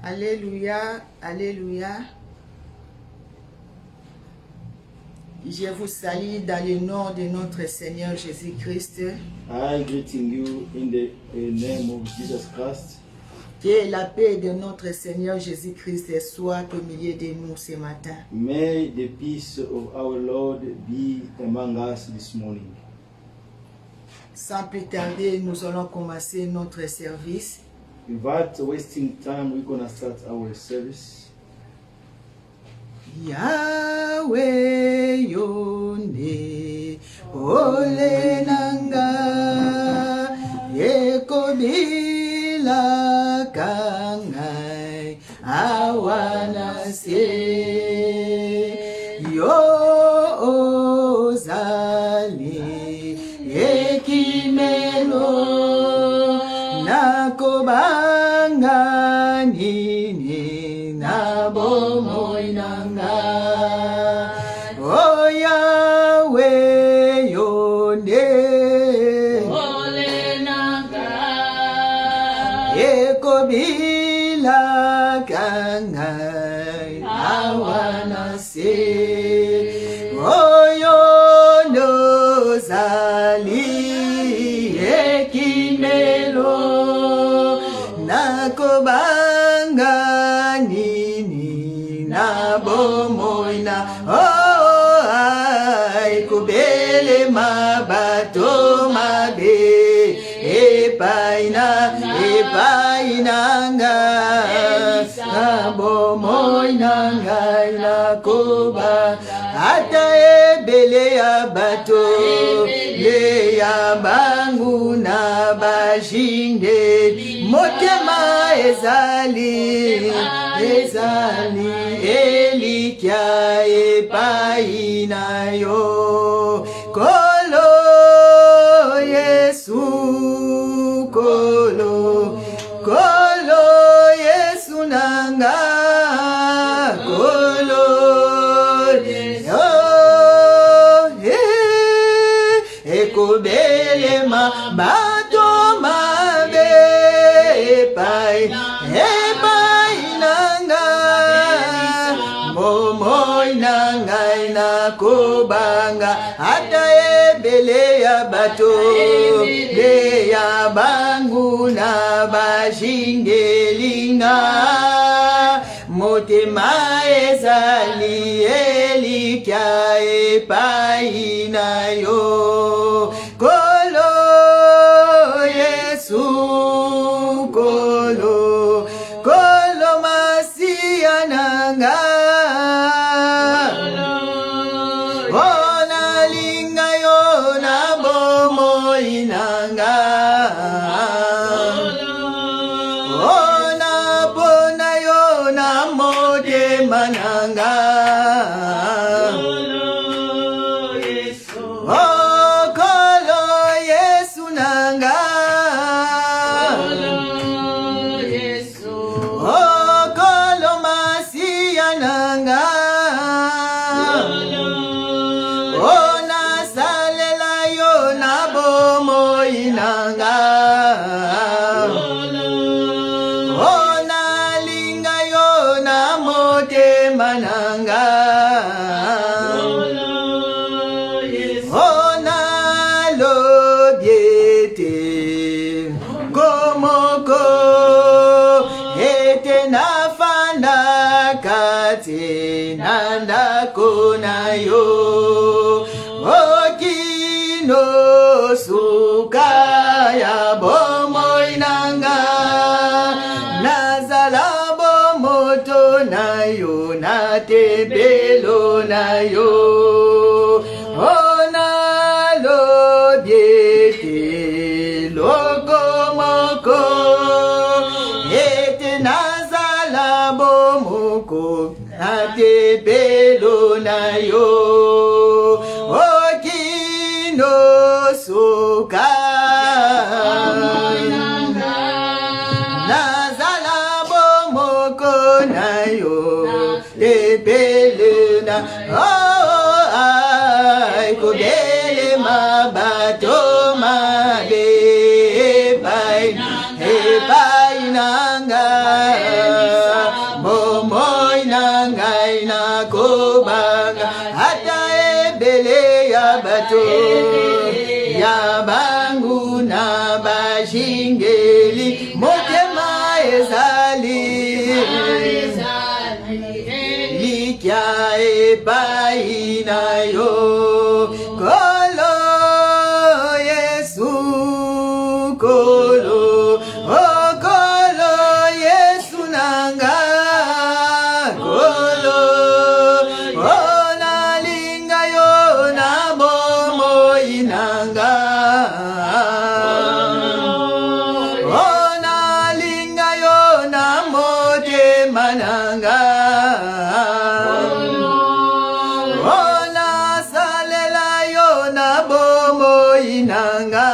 Alléluia, alléluia. Je vous salue dans le nom de notre Seigneur Jésus-Christ. I greeting you in the name of Jesus Christ. Que la paix de notre Seigneur Jésus-Christ soit au milieu de nous ce matin. May the peace of our Lord be among us this morning. Sans plus tarder, nous allons commencer notre service. Without wasting time, we're going to start our service. Yahweh yonde ole nanga yekobila kangai awana se yo ozali ekimelo nakobanga nini nabomoinanga o Yahweh yonde ole nanga ekobila kangai awana se o yondo zali ekimelo nakobanga nini nabomoina oh ai kubele mabato mabe epainanga nabomoinanga nakoba ata ebele ya bato le ya bangu na bajinde motema ezali elikia epai na yo kolo Yesu kolo Yesu nanga kolo ekobele mabato mabe epai nanga momoi nanga nakobanga ata ebele ya bato le ya bangu na bajingelinga motema ezali elikia epai na yo kolo Yesu kolo masia nanga ona linga yo na bomoi nanga ona pona yo na motema nanga nanda kona yo okino suka ya bomoi nanga nazala bomoto na yo na tebelo na yo ona lobiete lokomoko ete nazala bomoko ate pelo na yo okino suka nazala bomoko na yo te pelo na ai kobele mabato mabe pai nanga bingeli motema ezali likya epai na yo kolo Yesu kolo oh kolo Yesu nanga kolo oh nalinga yo na bomo inanga oh nalinga yo na motema nanga oh nasalela yo na bomo inanga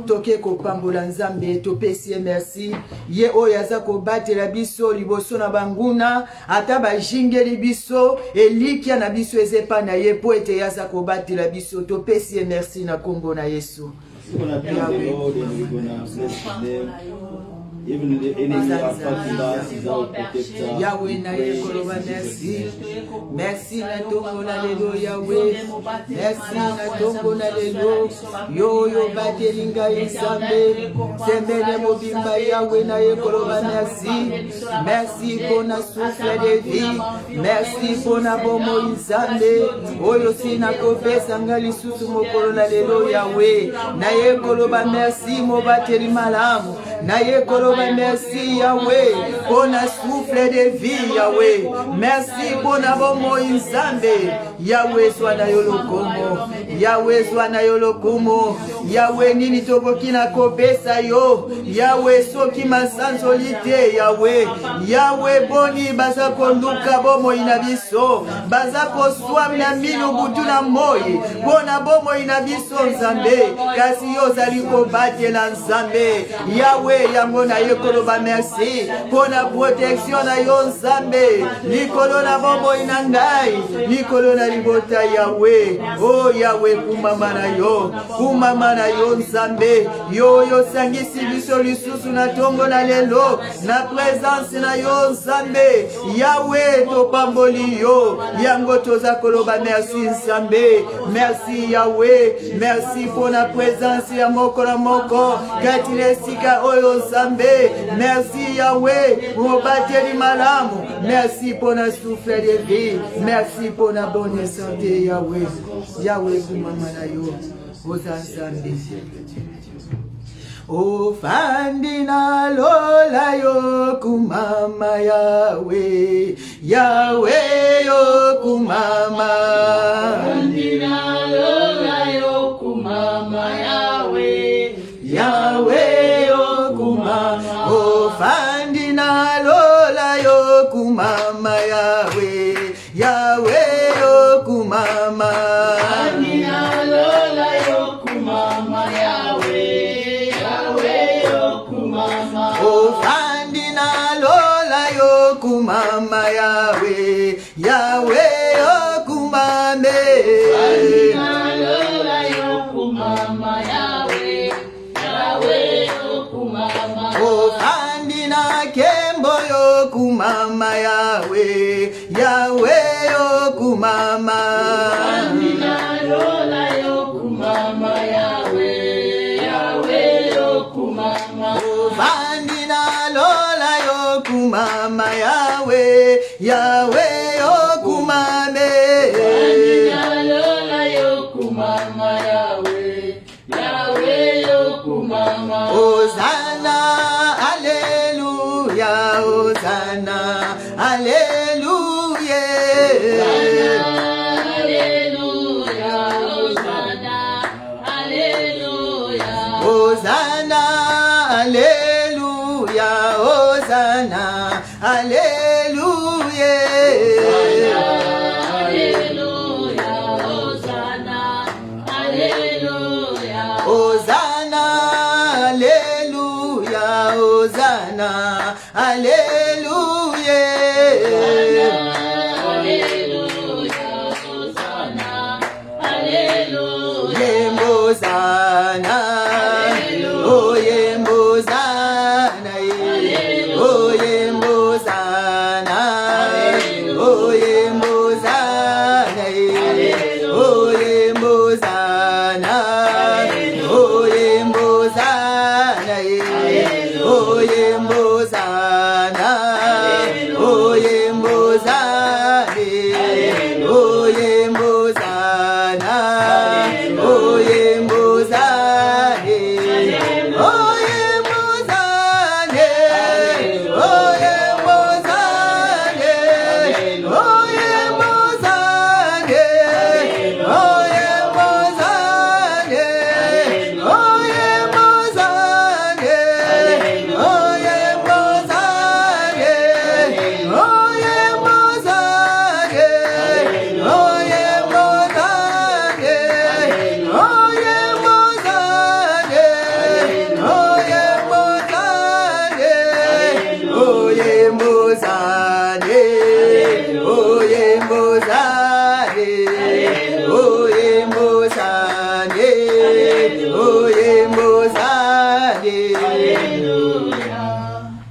toke kopambola nzambe topesi merci ye oyo aza kobatela biso liboso na banguna ata bajingeli biso elikia na biso ezepa na ye po ete aza kobatela biso topesi merci na kombo na Yesu. Even the enemy are fighting us is our protector. Yahweh na ye koloba merci. Merci na tongo na lelo Yahweh. Merci na tongo na lelo. Yo batelinga insambe. Sembele mobimba Yahweh na ye koloba merci. Merci pour na souffle de vie. Merci pour na bomo insambe. Oyo sina kopesa ngali susu mokolo na lelo Yahweh. Na ye koloba merci mo bateli malamu. Na ye koloba merci Yahweh pour na souffle de vie Yahweh. Merci pour na bomo inzambe. Yahweh soit na yolokomo. Yahweh soit na yolokomo. Yahweh nini tokoki na kopesa yo. Yahweh soki masansolite Yahweh. Yahweh boni baza konduka bomo ina biso. Baza koswami na mino butu na moi. Bona bomo ina biso nzambe. Kasi yo zali kobatela nzambe. Yahweh yango na ye koloba merci pour la protection na yo nzambe likolo na bombo inangai likolo na libota Yahweh. Oh Yahweh kumama na yo nzambe yo sangisi biso lisusu na tongo na lelo na présence na yo nzambe Yahweh topamboli yo yango toza koloba merci nzambe. Merci Yahweh, merci pour la présence ya moko na moko kati lesika oyo nzambe. Merci Yahweh pour bateli malamu. Merci pour la souffle de vie. Merci pour la bonne santé Yahweh. Yahweh kumama na yo oza nzambe. O fandi na lola yo kumama Yahweh. Yahweh yo kumama. Fandi na lola yo kumama Yahweh. Yahweh yo kumama. O fandi na lola yo kumama Yahweh. Yahweh yo kumama. Fandi na lola yo kumama Yahweh. Yahweh yo kumama. O fandi na lola yo kumama Yahweh. Yahweh yo kumame. Fandi na lola yo kumama Yahweh. Yahweh yo kumama. O fandi na kembo yo kumama Yahweh. Yahweh yo kumama. Fandi na lola yo kumama Yahweh. Yahweh yo kumama. O fandi na lola yo kumama Yahweh. Yahweh yo kumame. Fandi na lola yo kumama Yahweh. Yahweh yo kumama. Hosanna, Alléluia, Hosanna, Alléluia. Hosanna, Alléluia, Hosanna, Alléluia. Alléluia, Hosanna, Alléluia. Hosanna, Alléluia, Hosanna, Alléluia. Alléluia, Hosanna, Alléluia. Hosanna. Oh Yembozana, oh Yembozana, oh Yembozana, oh Yembozana.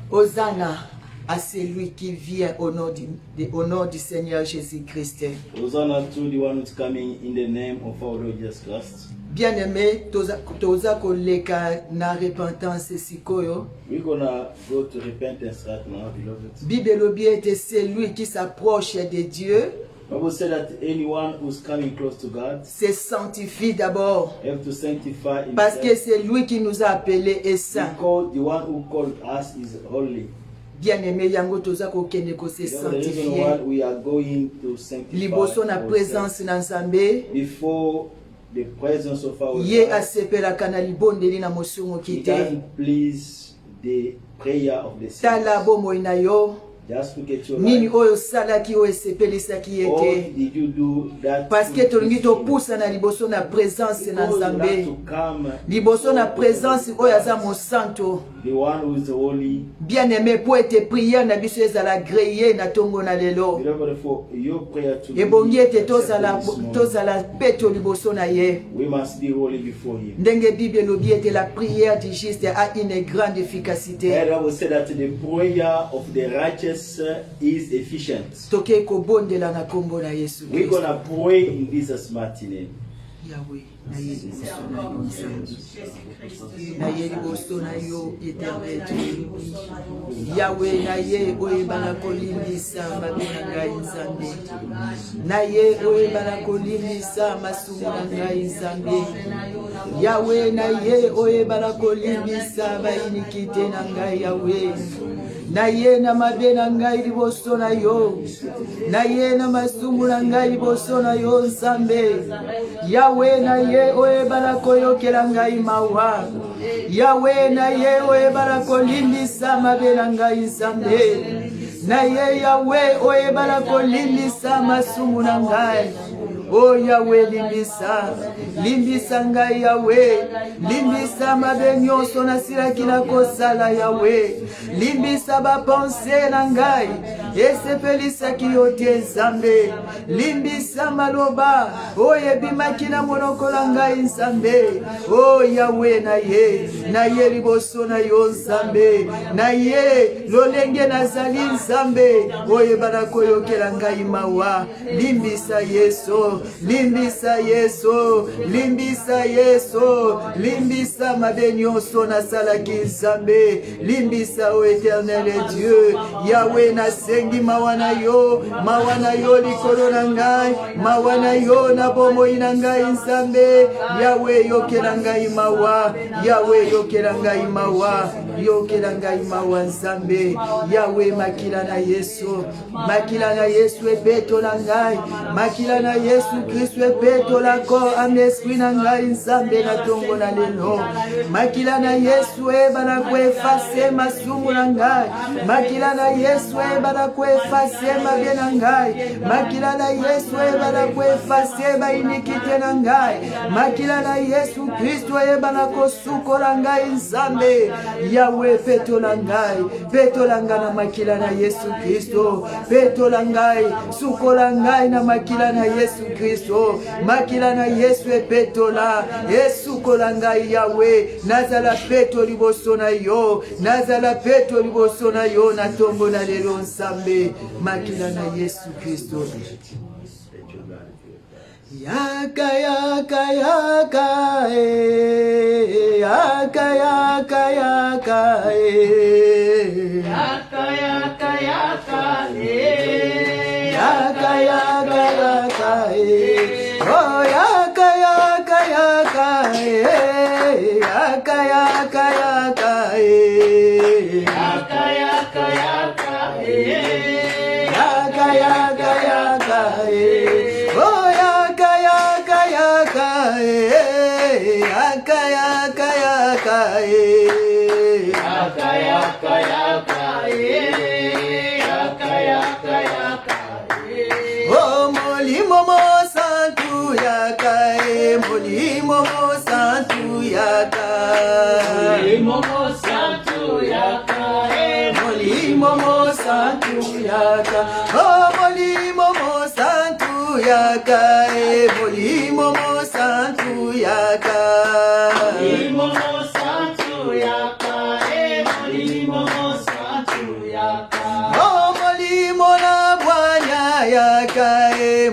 Hosanna à celui qui vient au nom du Seigneur Jésus-Christ. Hosanna to the one who's coming in the name of our Lord Jesus Christ. Bien-aimé, toza koleka na repentance sikoyo. We're gonna go to repentance right now, beloved. Bible était celui qui s'approche de Dieu. Bible said that anyone who's coming close to God se sanctifie d'abord. have to sanctify himself. Parce que c'est lui qui nous a appelés et saints. Because the one who called us is holy. Bien-aimé, yango toza kokende ko se sanctifier. We are going to sanctify Liboso na présence na Nzambe. Before the presence of our Ye God. asepelaka na libondeli na mosungo It kite. doesn't please the prayer of the Tala saints. bomoi na yo. Just look at your Nini life. oyo salaki oyo esepelisaki Or yete. did you do that? Parce que tolingi topusa na liboso na présence na Because you have Nzambe. to come Liboso na présence oyo aza mosanto. the one who is holy. Bien-aimé, pour ete prière na biso ezala greye na tongo na lelo. Beloved, for your prayer to be Ebongi ete accepted this morning, tozala peto liboso na ye. we must be holy before him. Ndenge Bible elobi ete la prière du juste a une grande efficacité. And I will say that the prayer of the righteous is efficient. Toke kobondela na kombo na Yesu We're Kristo. gonna pray in Jesus' mighty name. Yahweh, na ye liboso na yo nzambe. Na ye liboso na yo éternel. Yahweh, na ye oyebana kolimbisa mabe na ngai nzambe. Na ye oyebana kolimbisa masumu na ngai nzambe. Yahweh, na ye oyebana kolimbisa bayinikite na ngai Yahweh. Na ye na mabe na ngai liboso na yo. Na ye na masumu na ngai liboso na yo nzambe. Yahweh, na ye oyebana koyokela ngai mawa. Yahweh, na ye oyebana kolimbisa mabe na ngai nzambe. Na ye Yahweh oyebana kolimbisa masumu na ngai. Oh Yahweh, limbisa, limbisa ngai Yahweh, limbisa mabe nyonso nasilaki na kosala Yahweh, limbisa bapense na ngai, esepelisaki yo te Nzambe, limbisa maloba, oyebimaki na monoko na ngai Nzambe, oh Yahweh, na ye liboso na yo Nzambe, na ye lolenge nazali Nzambe, oyebana koyokela ngai mawa, limbisa Yesu. Limbisa Yesu, limbisa Yesu, limbisa mabe nyonso nasalaki Nzambe, limbisa o éternel Dieu, Yahweh nasengi mawa na yo likolo na ngai, mawa na yo na bomoi na ngai Nzambe, Yahweh yokela ngai mawa, Yahweh yokela ngai mawa, yokela ngai mawa Nzambe, Yahweh makila na Yesu ebetola ngai, makila na Yesu Christ epeto la corps am esprit na ngai Nzambe na tongo na lelo. Makila na Yesu bana kuefase masumu na ngai. Makila na Yesu bana kuefase mabe na ngai. Makila na Yesu bana kuefase bainikite na ngai. Makila na Yesu Kristo bana kosuko na ngai Nzambe. Yahweh peto la ngai na makila na Yesu Kristo. Peto la ngai, suko la ngai na makila na Yesu Kristo, makila na Yesu epetola, Yesu kolanga Yahweh, nazala peto liboso na yo, nazala peto liboso na yo, na tombo na lelo Nzambe, makila na Yesu Kristo. Yaka yaka yaka yaka yaka yaka Yaka yaka yaka yaka yaka yaka oh yaka yaka yaka yaka yaka yaka yaka yaka yaka yaka yaka yaka oh yaka yaka yaka yaka yaka yaka yaka yaka yaka yaka yaka yaka oh molimo mo santu yaka molimo mo santu yaka molimo mo santu yaka molimo mo santu yaka oh molimo mo santu yaka molimo mo santu yaka molimo mo santu yaka molimo mo santu yaka oh molimo na bwanya yaka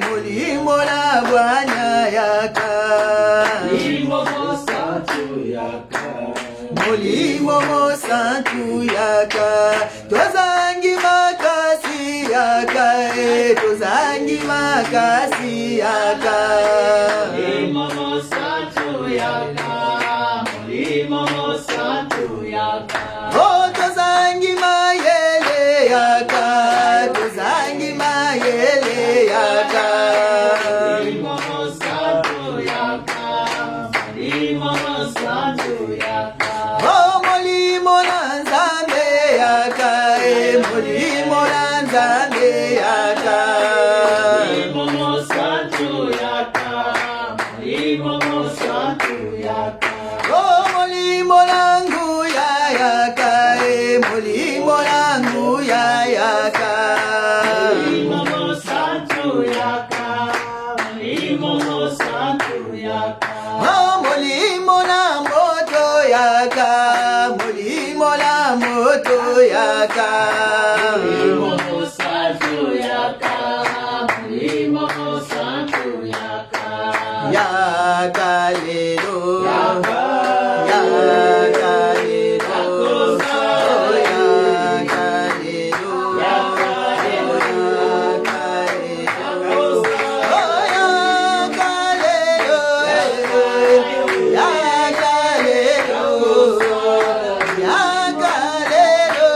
molimo na bwanya yaka molimo mo santu yaka molimo mo santu yaka tozangi makasi yaka tozangi makasi yaka molimo mo santu yaka molimo mo santu yaka oh tozangi mayele yaka tozangi mayele yaka molimo mo santu yaka molimo mo santu yaka oh molimo na nzambe yaka molimo na nzambe yaka molimo mo santu yaka molimo mo santu yaka oh molimo nangu ya yaka molimo nangu ya yaka molimo mo santu yaka molimo mo santu yaka oh molimo na moto yaka molimo na moto yaka molimo mo santu yaka molimo mo santu yaka yaka lelo Yaka. yaka lelo Yakosa. oh yaka lelo Yaka lelo. yaka lelo Yakosa. oh yaka lelo yaka lelo yaka lelo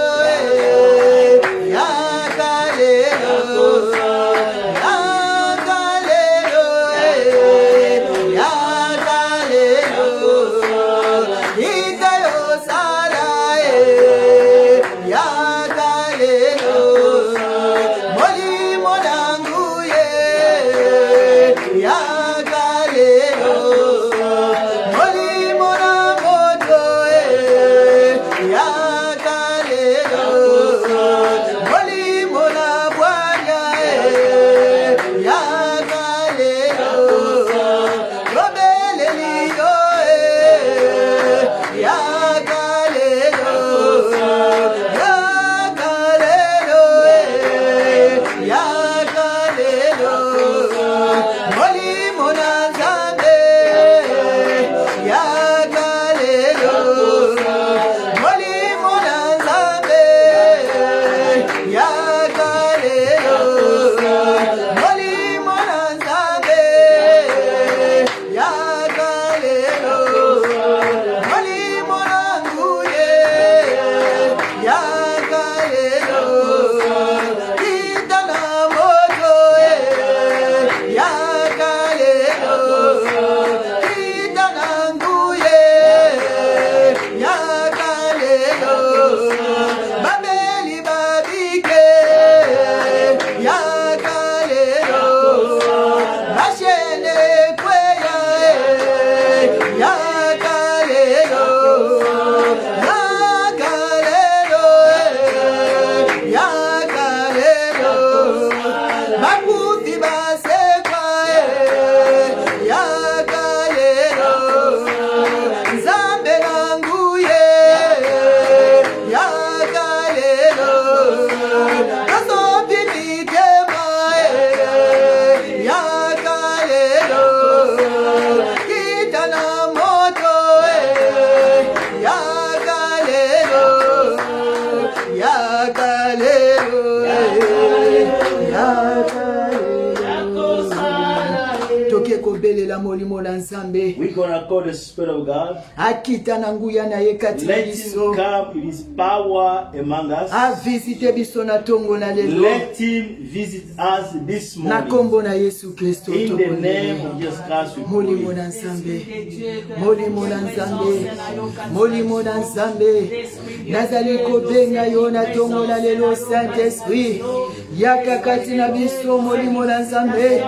la molimo na nzambe. We're going to call the Spirit of God. Akita na nguya na ye kati na Let Him biso. come in His power among us. Avisite biso na tongo na lelo. Let Him visit us this Na morning. kombo na Yesu Kristo. In the name of Jesus Christ we Molimo pray. na nzambe. Molimo na nzambe. Molimo na nzambe. Nazali kobenga yo na tongo na lelo Saint-Esprit. Yaka kati na biso molimo na nzambe.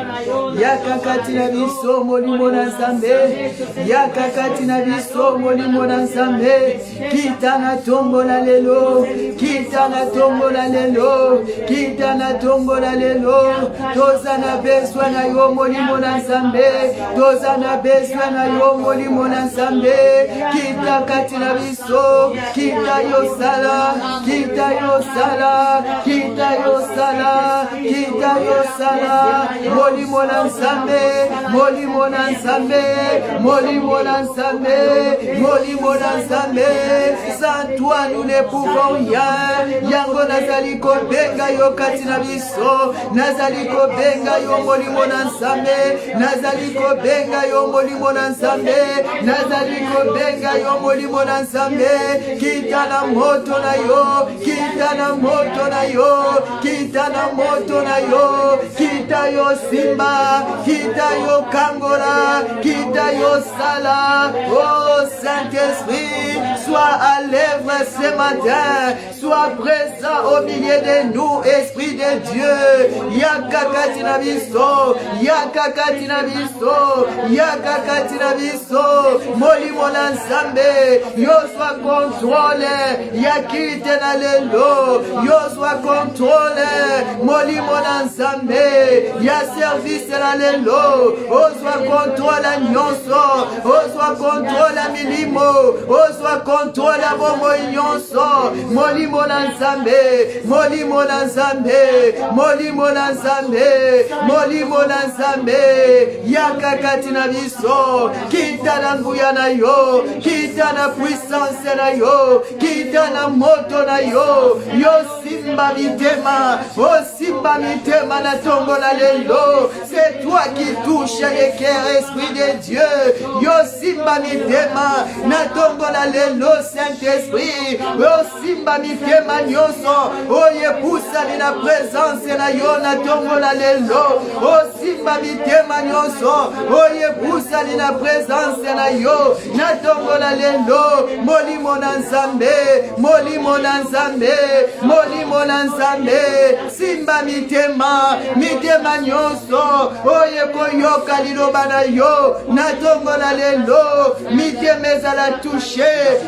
Yaka kati na biso molimo na nzambe. Yaka kati na biso molimo na nzambe. Kita na tongo na lelo. Kita na tongo na lelo. Kita na tongo na lelo. Toza na beswa na yo molimo na nzambe. Toza na beswa na yo molimo na nzambe. Kita kati na biso. Kita yo sala. Kita yo sala. Kita yo sala. Kita yo sala. Molimo na nzambe. Molimo na nzambe. Molimo na nzambe. Molimo na nzambe. Sans toi nous ne pouvons rien. Yango nazali kobenga yo kati na biso. Nazali kobenga yo molimo na nzambe. Nazali kobenga yo molimo na nzambe. Nazali kobenga yo molimo na nzambe. Kita na moto na yo. Kita na moto na yo. Kita na moto na yo. Kita yo simba. Kita yo kangola. Kita yo sala. Oh Saint-Esprit, sois à l'œuvre ce matin. Sois présent au milieu de nous, Esprit de Dieu. Yakakati na biso. Yakakati na biso. Yakakati na biso. Molimo na nzambe. Yo sois contrôle. Yakite na lelo. Yo sois contrôle. Molimo na nzambe. Ya service na lelo. O sois contrôle nyonso. O sois contrôle milimo. O sois contrôle bomo nyonso. Molimo na nzambe. Molimo na nzambe. Molimo na nzambe. Molimo na nzambe. Yakakati na biso. Kita na nguya na yo. Kita na puissance na yo. Kita na moto na yo. Yo simba mitema. O simba mitema na tongo na lelo. C'est toi qui touches les cœurs, Esprit de Dieu. Yo simba mitema na tongo na lelo, Saint-Esprit. Yo simba mitema nyonso. Oye pusali na présence na yo na tongo na lelo. O simba mitema nyonso. Oye pusali na présence na yo na tongo na lelo. Molimo na nzambe. Molimo na nzambe. Molimo na nzambe. Simba mitema. Mitema nyonso. Oye koyoka liloba na yo na tongo na lelo. Mitema ezala touché.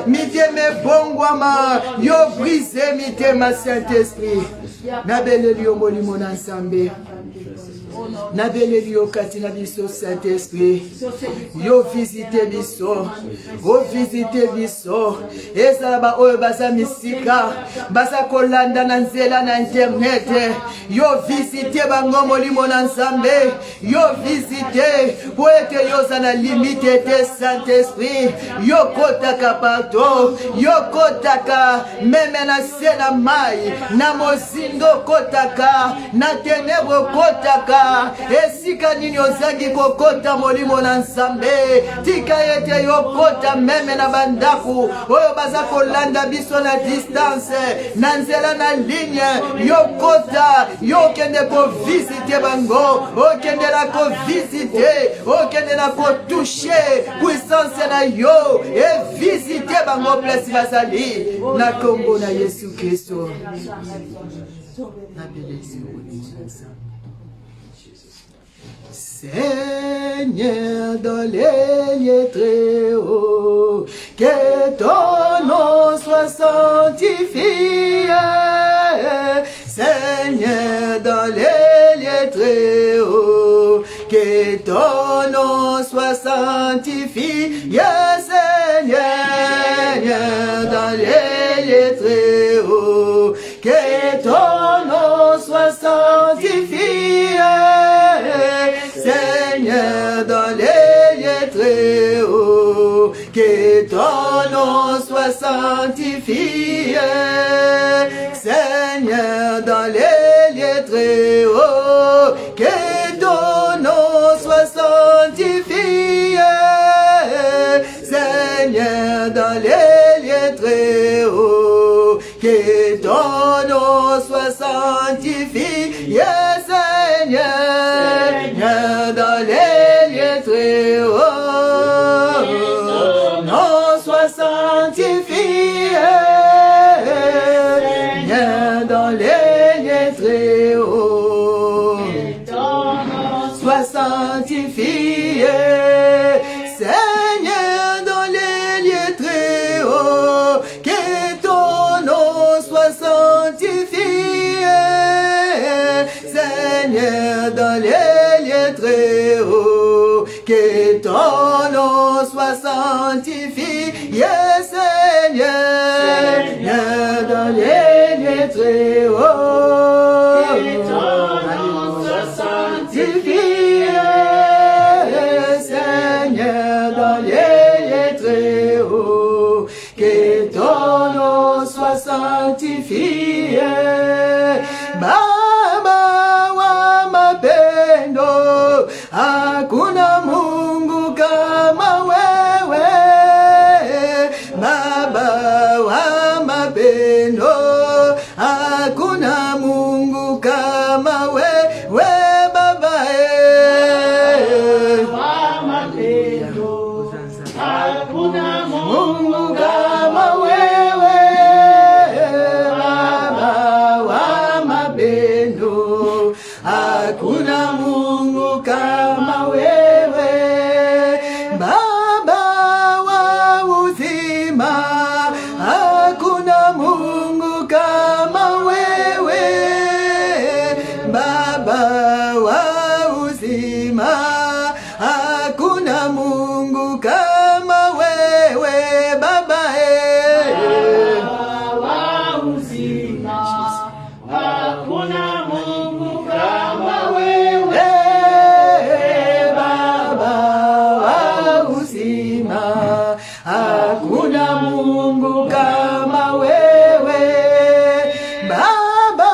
Mitema bongwama. Yo brise mitema Saint-Esprit. Nabeleli yo molimo na nzambe. Nabeleli yo kati na biso Saint-Esprit. Yo visite biso. O visite biso. Ezala ba oyo baza misika. Baza kolanda na nzela na internet. Yo visite bango molimo na nzambe. Yo visite. Po ete yo za na limite te Saint-Esprit. Yo kotaka partout. Yo kotaka meme na se na mai. Na mozindo kotaka. Na tenebro kotaka. Esika nini ozangi kokota molimo na nzambe. Tika ete yo kota meme na bandaku. Oyo baza kolanda biso na distance. Na nzela na ligne. Yo kota. Yo kende ko visite bango. O kende na ko visite. O kende na ko touche. Puissance na yo. E visite bango place bazali. Na kombo na Yesu Kristo. Na belezi molimo na nzambe. Seigneur dans les lieux très hauts, que ton nom soit sanctifié. Seigneur dans les lieux très hauts, que ton nom soit sanctifié. Seigneur dans les lieux très hauts, que ton nom soit sanctifié. Seigneur dans les lieux très hauts, que ton nom soit sanctifié. Seigneur dans les lieux très hauts, que ton nom soit sanctifié. Seigneur, dans les lieux très hauts, que ton nom soit sanctifié, Seigneur, dans les lieux très hauts, nom soit sanctifié, Seigneur, dans les lieux très hauts, soit sanctifié, Seigneur, dans les lieux très hauts, que ton nom soit sanctifié, Seigneur, dans les lieux très hauts, que ton nom soit sanctifié, Seigneur, dans les lieux très hauts, que ton nom soit sanctifié, Seigneur, dans les lieux très hauts, que ton nom soit sanctifié. Baba wa mapendo, hakuna Mungu kama wewe. Baba wa mapendo, hakuna Mungu kama wewe, Baba hakuna Mungu kama wewe, Baba wa mapendo, hakuna Mungu kama wewe, Baba wa uzima, hakuna Mungu kama wewe, Baba wa uzima, hakuna Mungu kama wewe, Baba wa uzima, hakuna Mungu kama wewe, Baba wa uzima, hakuna Mungu kama wewe, Baba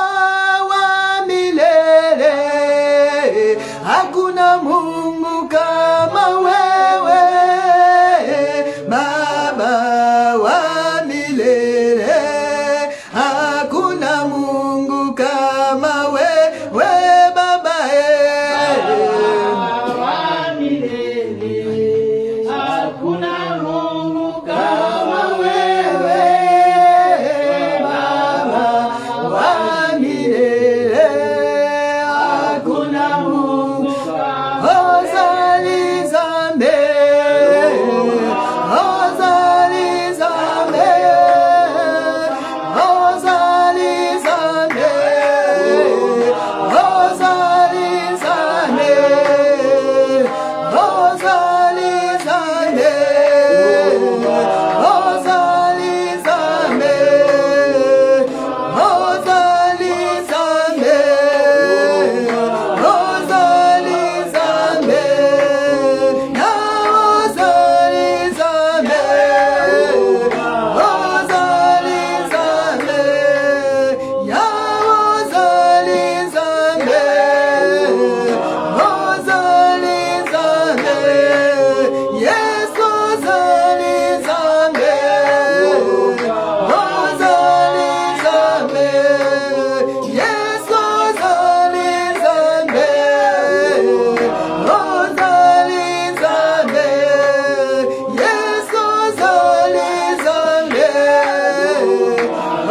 wa milele, hakuna Mungu kama wewe, Baba wa milele, hakuna Mungu kama wewe, Baba wa milele, hakuna Mungu kama wewe, Baba wa milele, hakuna Mungu kama Ozali Zambe, Ozali Zambe, Ozali Zambe, Ozali Zambe, Ozali Zambe, Ozali Zambe, Ozali Zambe, Ozali Zambe, na Ozali Zambe, Ozali Zambe, ya Ozali Zambe, Ozali Zambe, yes Ozali Zambe, Ozali Zambe, yes Ozali Zambe, Ozali Zambe, yes Ozali Zambe,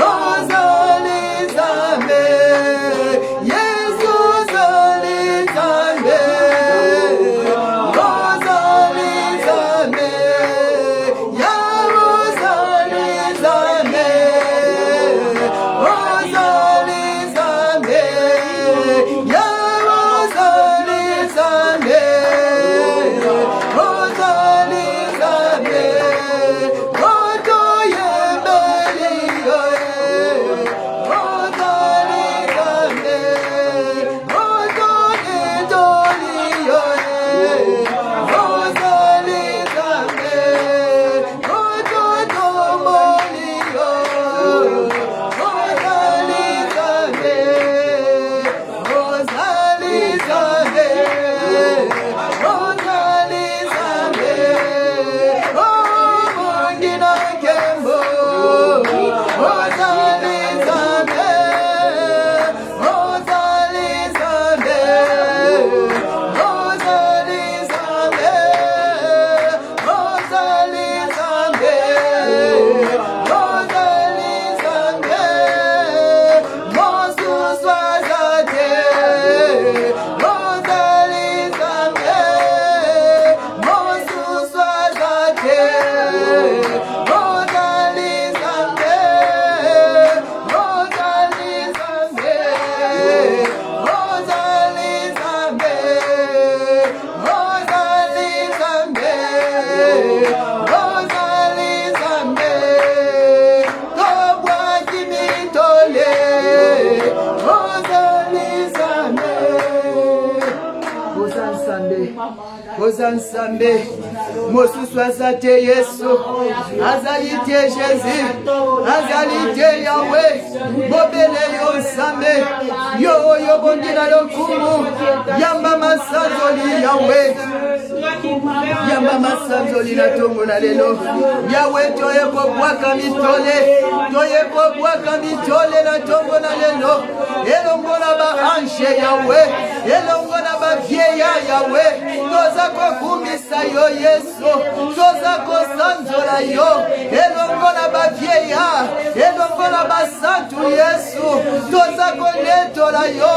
Ozali Zambe, yes Ozali Zambe, Ozali Zambe, Nsambe mosusu azate Yesu azalite Jésus azalite Yahweh bobele yo Nsambe yo bondina lokumu yamba masanzoli Yahweh yamba masanzoli na tongo na lelo Yahweh toye kobwaka mitole na tongo na lelo elongola ba ange Yahweh elongola ba vieya Yahweh toza kokumisa yo Yesu toza kosanzola yo elongola ba vieya elongola ba santu Yesu toza konetola yo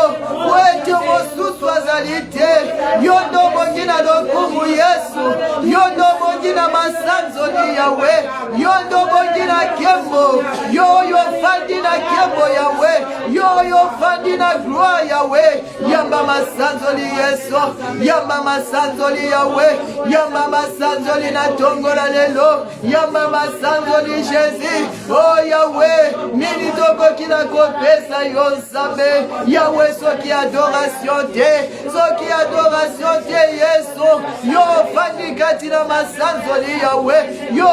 wetu mosusu azalite yo ndo bongina lokumu Yesu yo ndo bongina masanzoli Yahweh yo ndo bongina kembo yo fandi na kembo Yahweh yo fandi na gloire Yahweh yamba masanzoli Yesu yamba masanzoli Yahweh yamba masanzoli na tongola lelo yamba masanzoli Jésus oh Yahweh nini toko kina kopesa yo Nsambe Yahweh soki adoration te Yesu yo fandi kati na masanzoli Yahweh yo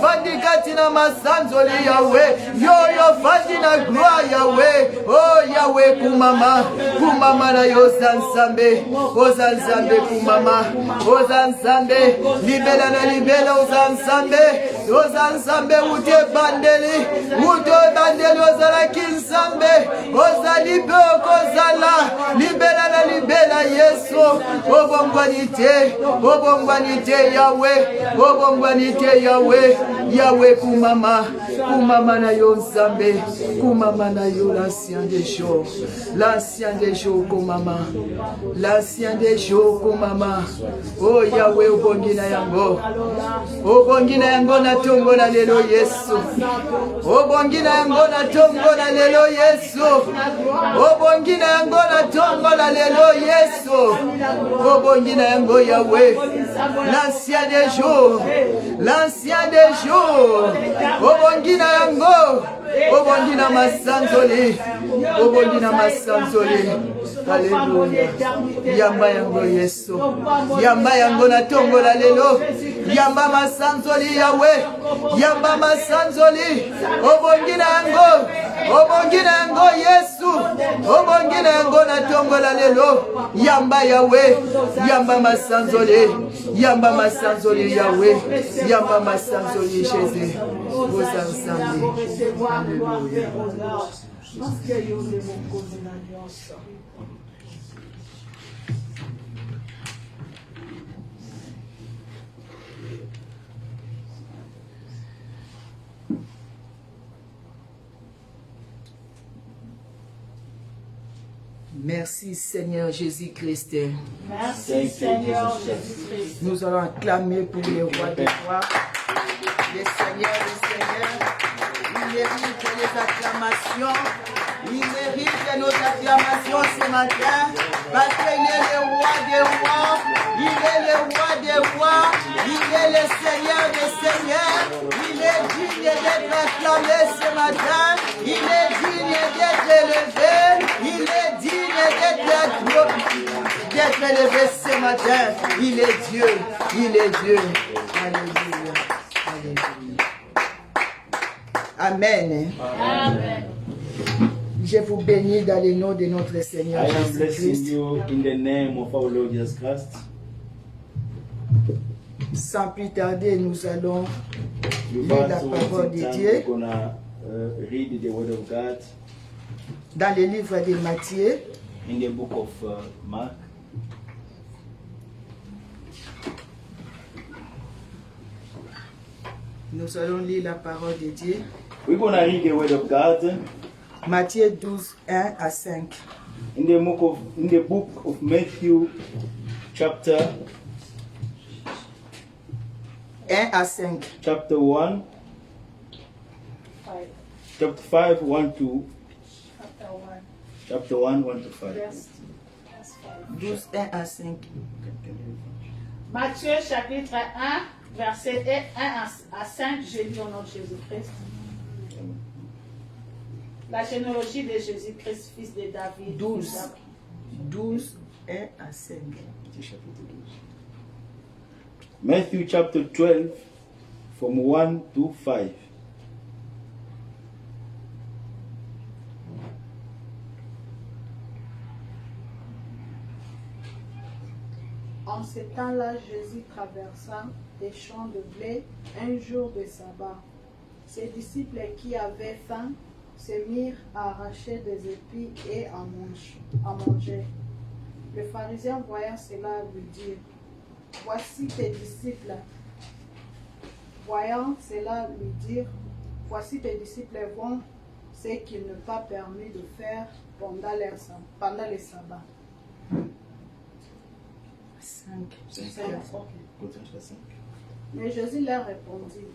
fandi kati na masanzoli Yahweh yo fandi na gloire Yahweh oh Yahweh kumama na yo Nsambe oza Nsambe kumama oza Nsambe libela oza Nsambe ute bandeli ozalaki Nsambe ozali pe okozala libela Yesu obongwani te Yahweh Yahweh kumama na yo Nsambe kumama na yo l'ancien des jours kumama l'ancien des jours kumama oh Yahweh obongina yango na tongo na lelo Yesu obongina yango na tongo na lelo Yesu obongina yango na tongo na lelo Yesu obongina yango Yahweh l'ancien des jours obongina yango obongina masanzoli Alléluia yamba yango Yesu yamba yango na tongo la lelo yamba masanzoli Yahweh yamba masanzoli obongina yango Yesu obongina yango na tongo la lelo yamba Yahweh yamba masanzoli Yahweh yamba masanzoli Jésus oza Nsambe Alléluia. Merci Seigneur Jésus-Christ. Merci Seigneur Jésus-Christ. Nous allons acclamer pour les rois des rois, les seigneurs des seigneurs. Il mérite les acclamations. Il mérite nos acclamations ce matin parce qu'il est le roi des rois, il est le roi des rois, il est le Seigneur des seigneurs. Il est digne d'être acclamé ce matin, il est digne d'être élevé, il est digne d'être élevé ce matin. Il est Dieu, Alléluia, Alléluia. Amen. Amen. Je vous bénis dans le nom de notre Seigneur I am blessing Jésus-Christ. you in the name of our Lord Jesus Christ. Sans plus tarder, nous allons lire Without la parole de wasting time, Dieu we're gonna read the Word of God dans le livre de Matthieu, in the book of Mark. nous allons lire la parole de Dieu. We're going to read the Word of God Matthieu 12, 1 à 5. in the book of Matthew, chapter 1 à 5. chapter 1, Five. chapter 5, 1 to Chapter 1. chapter 1, 1 to 5. Verse 5. 12, 1 à 5. Matthieu chapitre 1, verset 1 à 5, je lis au nom de Jésus-Christ. La généalogie de Jésus-Christ, fils de David. 12. 12, 1 à 5. Matthew chapter 12, from 1 to 5. En ce temps-là, Jésus traversa des champs de blé un jour de sabbat. Ses disciples qui avaient faim se mirent à arracher des épis et à manger. Le pharisien voyant cela lui dit, voici tes disciples. Voyant cela lui dire, voici tes disciples vont ce qu'il n'est pas permis de faire pendant les sabbats. 5. Mais Jésus leur répondit,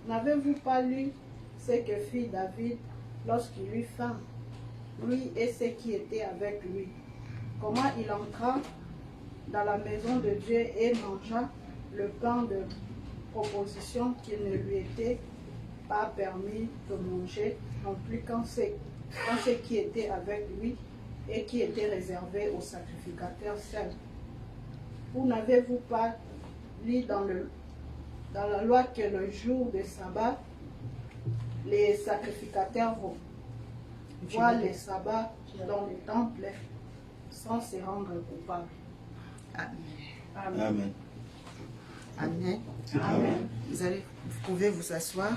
n'avez-vous pas lu ce que fit David lorsqu'il eut faim, lui et ceux qui étaient avec lui, comment il entra dans la maison de Dieu et mangea le pain de proposition qu'il ne lui était pas permis de manger, non plus quand ceux qui étaient avec lui et qui étaient réservés aux sacrificateurs seuls. Vous n'avez-vous pas lu dans la loi que le jour de sabbat, les sacrificateurs voient les sabbats dans le temple sans se rendre coupables? Amen. Amen. Amen. Amen. Amen. Vous pouvez vous asseoir.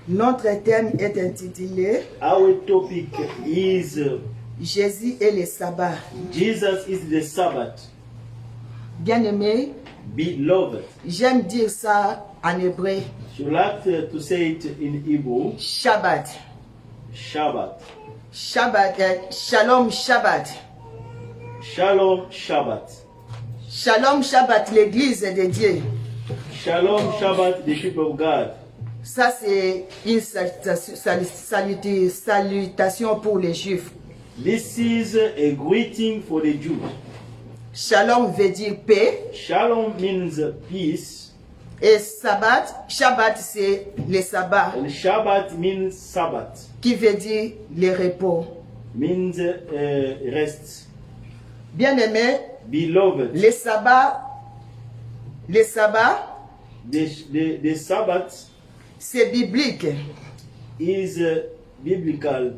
Notre thème est intitulé Our topic is Jésus et le sabbat. Jesus is the Sabbath. Bien-aimé, Beloved. j'aime dire ça en hébreu. You like to say it in Hebrew, Shabbat. Shabbat. Shabbat, Shalom Shabbat. Shalom Shabbat. Shalom Shabbat, l'église de Dieu. Shalom Shabbat, the people of God. Ça, c'est une salutation pour les Juifs. This is a greeting for the Jews. Shalom veut dire paix. Shalom means peace, Et Shabbat, c'est le sabbat, and Shabbat means Sabbath, qui veut dire le repos. means rest. Bien-aimé, Beloved, le sabbat, the Sabbath c'est biblique. is biblical.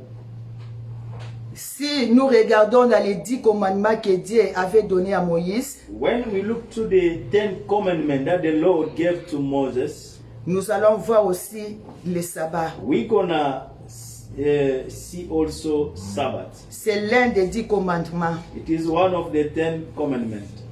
Si nous regardons dans les 10 commandements que Dieu avait donnés à Moïse, When we look to the 10 commandments that the Lord gave to Moses, nous allons voir aussi le sabbat. we're gonna see also Sabbath. C'est l'un des 10 commandements. It is one of the 10 commandments.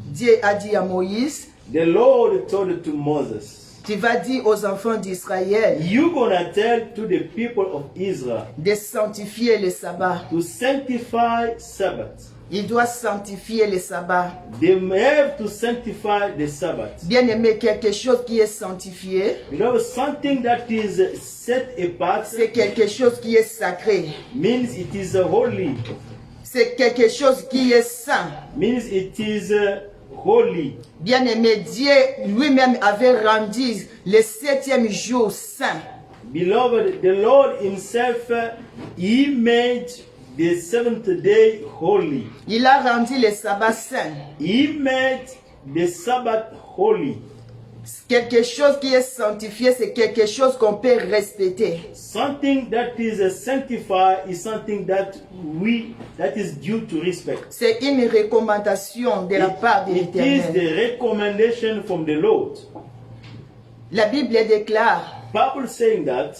Dieu a dit à Moïse, The Lord told to Moses, tu vas dire aux enfants d'Israël you're gonna tell to the people of Israel de sanctifier le sabbat. to sanctify Sabbath. Il doit sanctifier le sabbat. They have to sanctify the Sabbath. Bien-aimé, quelque chose qui est sanctifié, You know, something that is set apart c'est quelque chose qui est sacré. means it is holy, C'est quelque chose qui est saint. means it is holy. Bien-aimé, Dieu lui-même avait rendu le 7e jour saint. Beloved, the Lord himself, he made the seventh day holy. Il a rendu le sabbat saint. He made the Sabbath holy. Quelque chose qui est sanctifié, c'est quelque chose qu'on peut respecter. Something that is sanctified is something that is due to respect. C'est une recommandation de la part de It is l'Éternel. the recommendation from the Lord. La Bible déclare, Bible saying that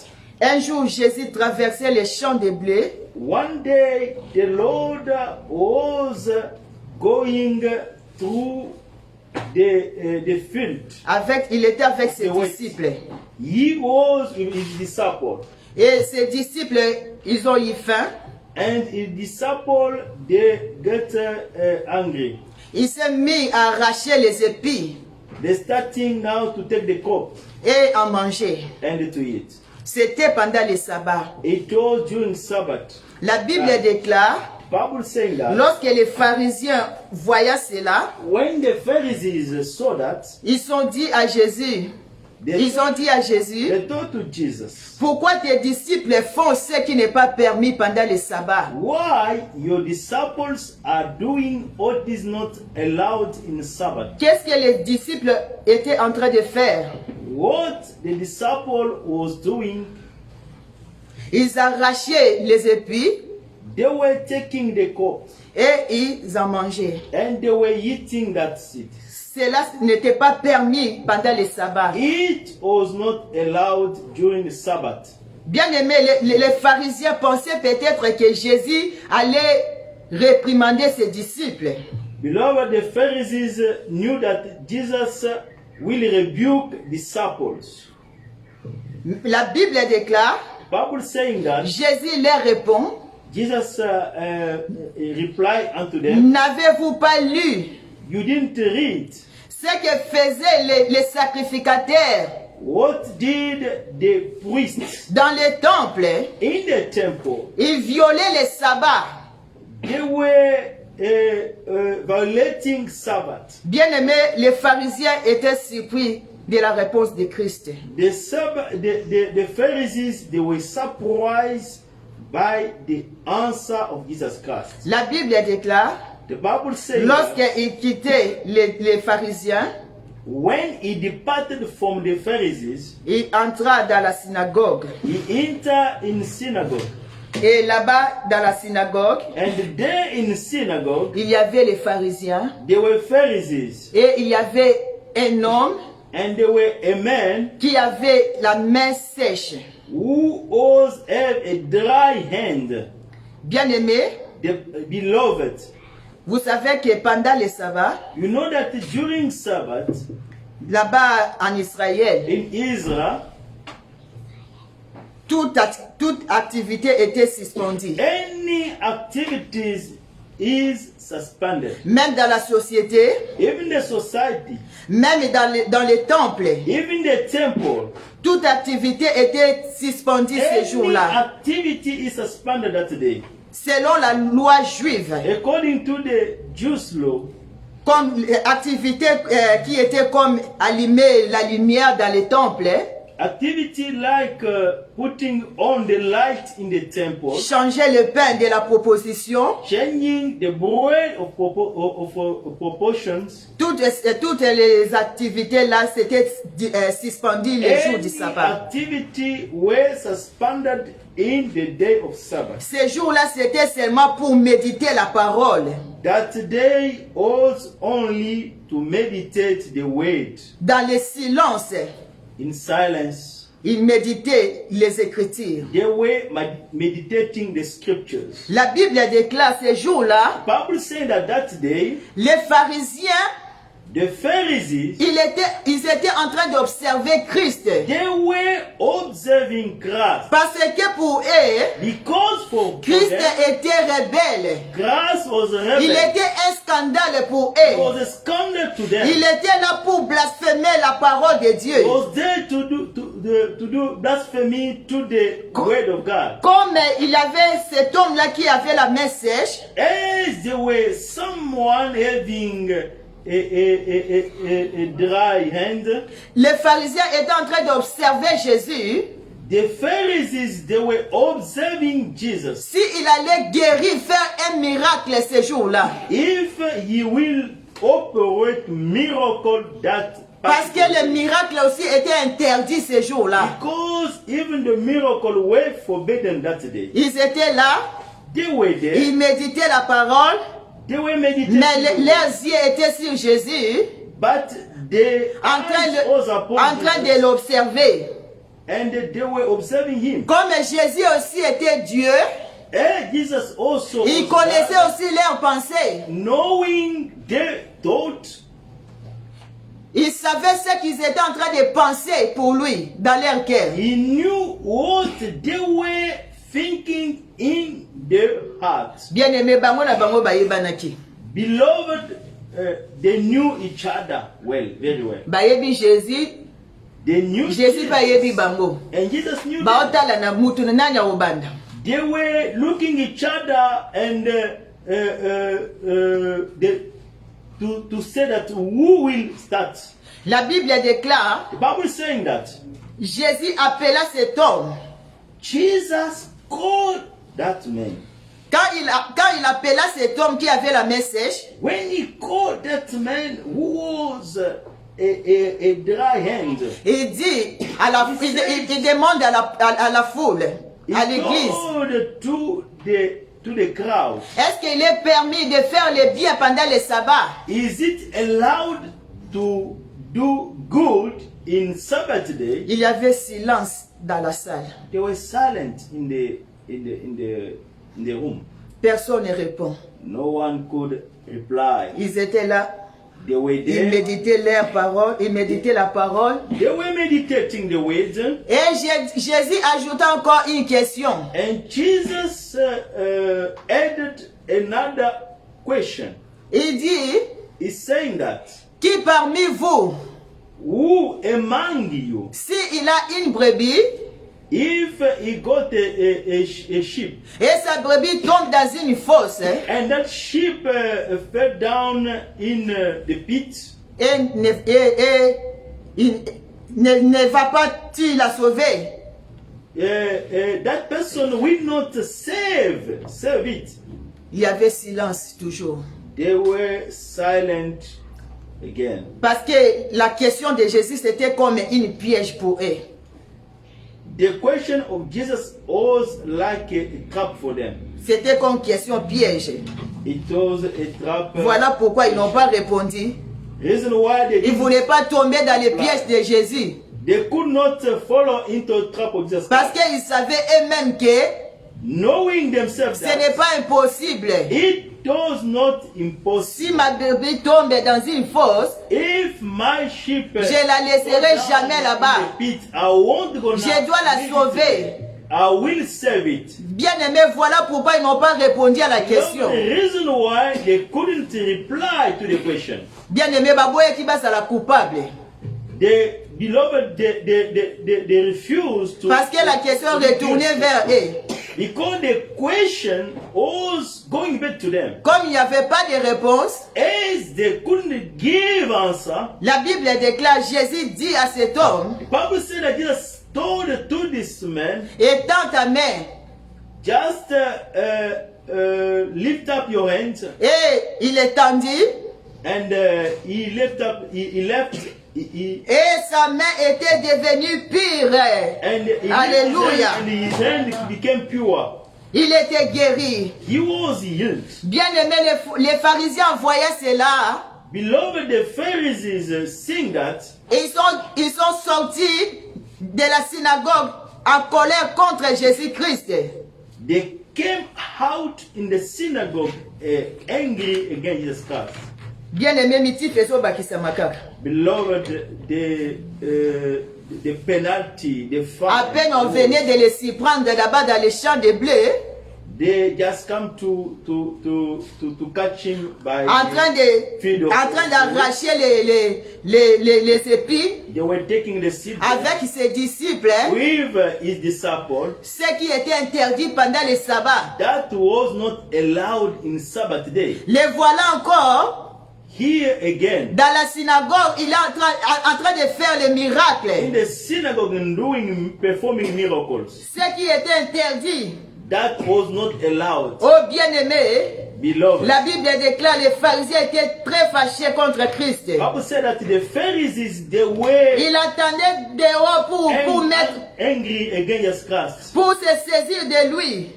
un jour Jésus traversait les champs de blé one day the Lord was going through the field. il était avec ses The way. disciples. He was with his disciple, Et ses disciples, ils ont eu faim. and his disciple they get angry. Il s'est mis à arracher les épis They starting now to take the cup et à manger. and to eat. C'était pendant le sabbat. It was during Sabbath. La Bible déclare, Bible saying that lorsque les pharisiens voyaient cela, when the Pharisees saw that, ils ont dit à Jésus, they told to Jesus, pourquoi tes disciples font ce qui n'est pas permis pendant le sabbat? why your disciples are doing what is not allowed in Sabbath? Qu'est-ce que les disciples étaient en train de faire? What the disciple was doing, Ils arrachaient les épis they were taking the cup et ils en mangeaient. and they were eating that seed. Cela n'était pas permis pendant le sabbat. It was not allowed during the Sabbath. Bien aimé, les pharisiens pensaient peut-être que Jésus allait réprimander ses disciples. Beloved, the Pharisees knew that Jesus will rebuke disciples. La Bible déclare, Bible saying that Jésus leur répond, Jesus replied unto them, n'avez-vous pas lu you didn't read ce que faisaient les sacrificateurs what did the priests dans les temples? in the temple? Ils violaient les sabbats. They were violating Sabbath. Bien aimé, les pharisiens étaient surpris de la réponse de Christ. The Pharisees, they were surprised by the answer of Jesus Christ. La Bible déclare, The Bible says that lorsqu'il quittait les pharisiens, when he departed from the Pharisees, il entra dans la synagogue. he entered in synagogue. Et là-bas, dans la synagogue, And there in synagogue, il y avait les pharisiens there were Pharisees. et il y avait un homme And there were a man qui avait la main sèche. who was have a dry hand. Bien aimé, The beloved, vous savez que pendant le sabbat, you know that during Sabbath là-bas en Israël, in Israel, toute activité était suspendue. any activities is suspended. Même dans la société, Even the society, même dans les temples, even the temple, toute activité était suspendue ces any jours-là. activity is suspended that day. Selon la loi juive, According to the Jewish law, comme activité qui était comme allumer la lumière dans les temples, activity like putting on the light in the temple, changer le pain de la proposition, changing the bread of proportions, toutes les activités là c'était suspendu les jours du any sabbat. activity were suspended in the day of Sabbath. Ces jours-là c'était seulement pour méditer la parole. That day was only to meditate the word Dans le silence, in silence. ils méditaient les Écritures. They were meditating the scriptures. La Bible déclare ces jours-là, Bible saying that day, les pharisiens, the Pharisees, ils étaient en train d'observer Christ. they were observing Christ. Parce que pour eux, Because for Christ them, était rebelle. Christ was a Il rebel. était un scandale pour It eux. was a scandal to them. Il était là pour blasphémer la parole de Dieu. He was there to do blasphemy to the word of God. Comme il y avait cet homme-là qui avait la main sèche, As there were someone having a dry hand, les pharisiens étaient en train d'observer Jésus. the Pharisees, they were observing Jesus. Si il allait guérir, faire un miracle ces jours-là. If he will operate miracle that Parce que le miracle aussi était interdit ces jours-là. because even the miracle were forbidden that day. Ils étaient là, They were there. ils méditaient la parole, They were meditating. mais leurs yeux étaient sur Jésus. But they en train eyes was upon en train Jesus, de l'observer. and they were observing him. Comme Jésus aussi était Dieu, And Jesus also il was connaissait God, aussi leurs pensées. knowing their thought. Il savait ce qu'ils étaient en train de penser pour lui dans leur cœur. He knew what they were thinking in their hearts. Bien-aimé, bango na bango bayebanaki. Beloved, they knew each other well, very well. Bayebi Jésus, They knew Jésus bayebi bango. and Jesus knew them. Baotala na mutu na nani obanda. They were looking each other and to say that who will start. La Bible déclare, The Bible is saying that Jésus appela cet homme. Jesus called that man. Quand il appela cet homme qui avait la main sèche, When he called that man who was a dry hand, il dit, il demande à la foule, he à l'église, told to the crowd, est-ce qu'il est permis de faire le bien pendant le sabbat? is it allowed to do good in Sabbath day? Il y avait silence dans la salle. They were silent in the room. Personne ne répond. No one could reply. Ils étaient là, They were ils there. méditaient leurs paroles, ils méditaient la parole. They were meditating the words. Et Jésus ajouta encore une question. And Jesus added another question. Il dit, He's saying that, qui parmi vous, who among you, s'il a une brebis, if he got a sheep, et sa brebis tombe dans une fosse, and that sheep fell down in the pit, et ne va pas-tu la sauver? that person will not save it. Il y avait silence toujours. They were silent again. Parce que la question de Jésus, c'était comme une piège pour eux. The question of Jesus was like a trap for them. C'était comme question piège. It was a trap. Voilà pourquoi ils n'ont pas répondu. Reason why Ils ne voulaient pas tomber dans les pièges de Jésus. they could not follow into a trap of Jesus. Parce qu'ils savaient eux-mêmes que Knowing themselves ce n'est that pas impossible. it was not impossible. Si ma brebis tombe dans une fosse, If my sheep je la laisserai jamais là-bas. pit, I won't go Je dois la sauver. I will save it. Bien aimé, voilà pourquoi ils n'ont pas répondu à la That's question. the reason why they couldn't reply to the question. Bien aimé, baboye qui basa la coupable. The beloved, they refused to. Parce que la question retournait vers eux. Because the question was going back to them. Comme il n'y avait pas de réponse, As they couldn't give answer, la Bible déclare, Jésus dit à cet homme, the Bible said that Jesus told to this man, étends ta main. just lift up your hands, Et il étendit, and he left up. He left. He, et sa main était devenue pure. and he Hallelujah. and his hand became pure. Il était guéri. He was healed. Bien aimé, les pharisiens voyaient cela. Beloved, the Pharisees seeing that, Et ils sont sortis de la synagogue en colère contre Jésus-Christ. they came out in the synagogue angry against Jesus Christ. Bien aimé, miti feso bakisa makaka. Beloved, the penalty, the À fine, peine on venait de les surprendre là-bas dans les champs de blé, they just come to catch him by en train d'arracher les épis they were taking the seed avec ses disciples, with his disciple. ce qui était interdit pendant le sabbat. That was not allowed in Sabbath day. Les voilà encore Here again, dans la synagogue, il est en train de faire les in miracles. the synagogue and performing miracles. Ce qui était interdit. That was not allowed. Oh bien-aimé, Beloved, la Bible déclare les pharisiens étaient très fâchés contre Christ. Bible said that the Pharisees, they were Il attendait dehors angry against Christ. pour se saisir de lui.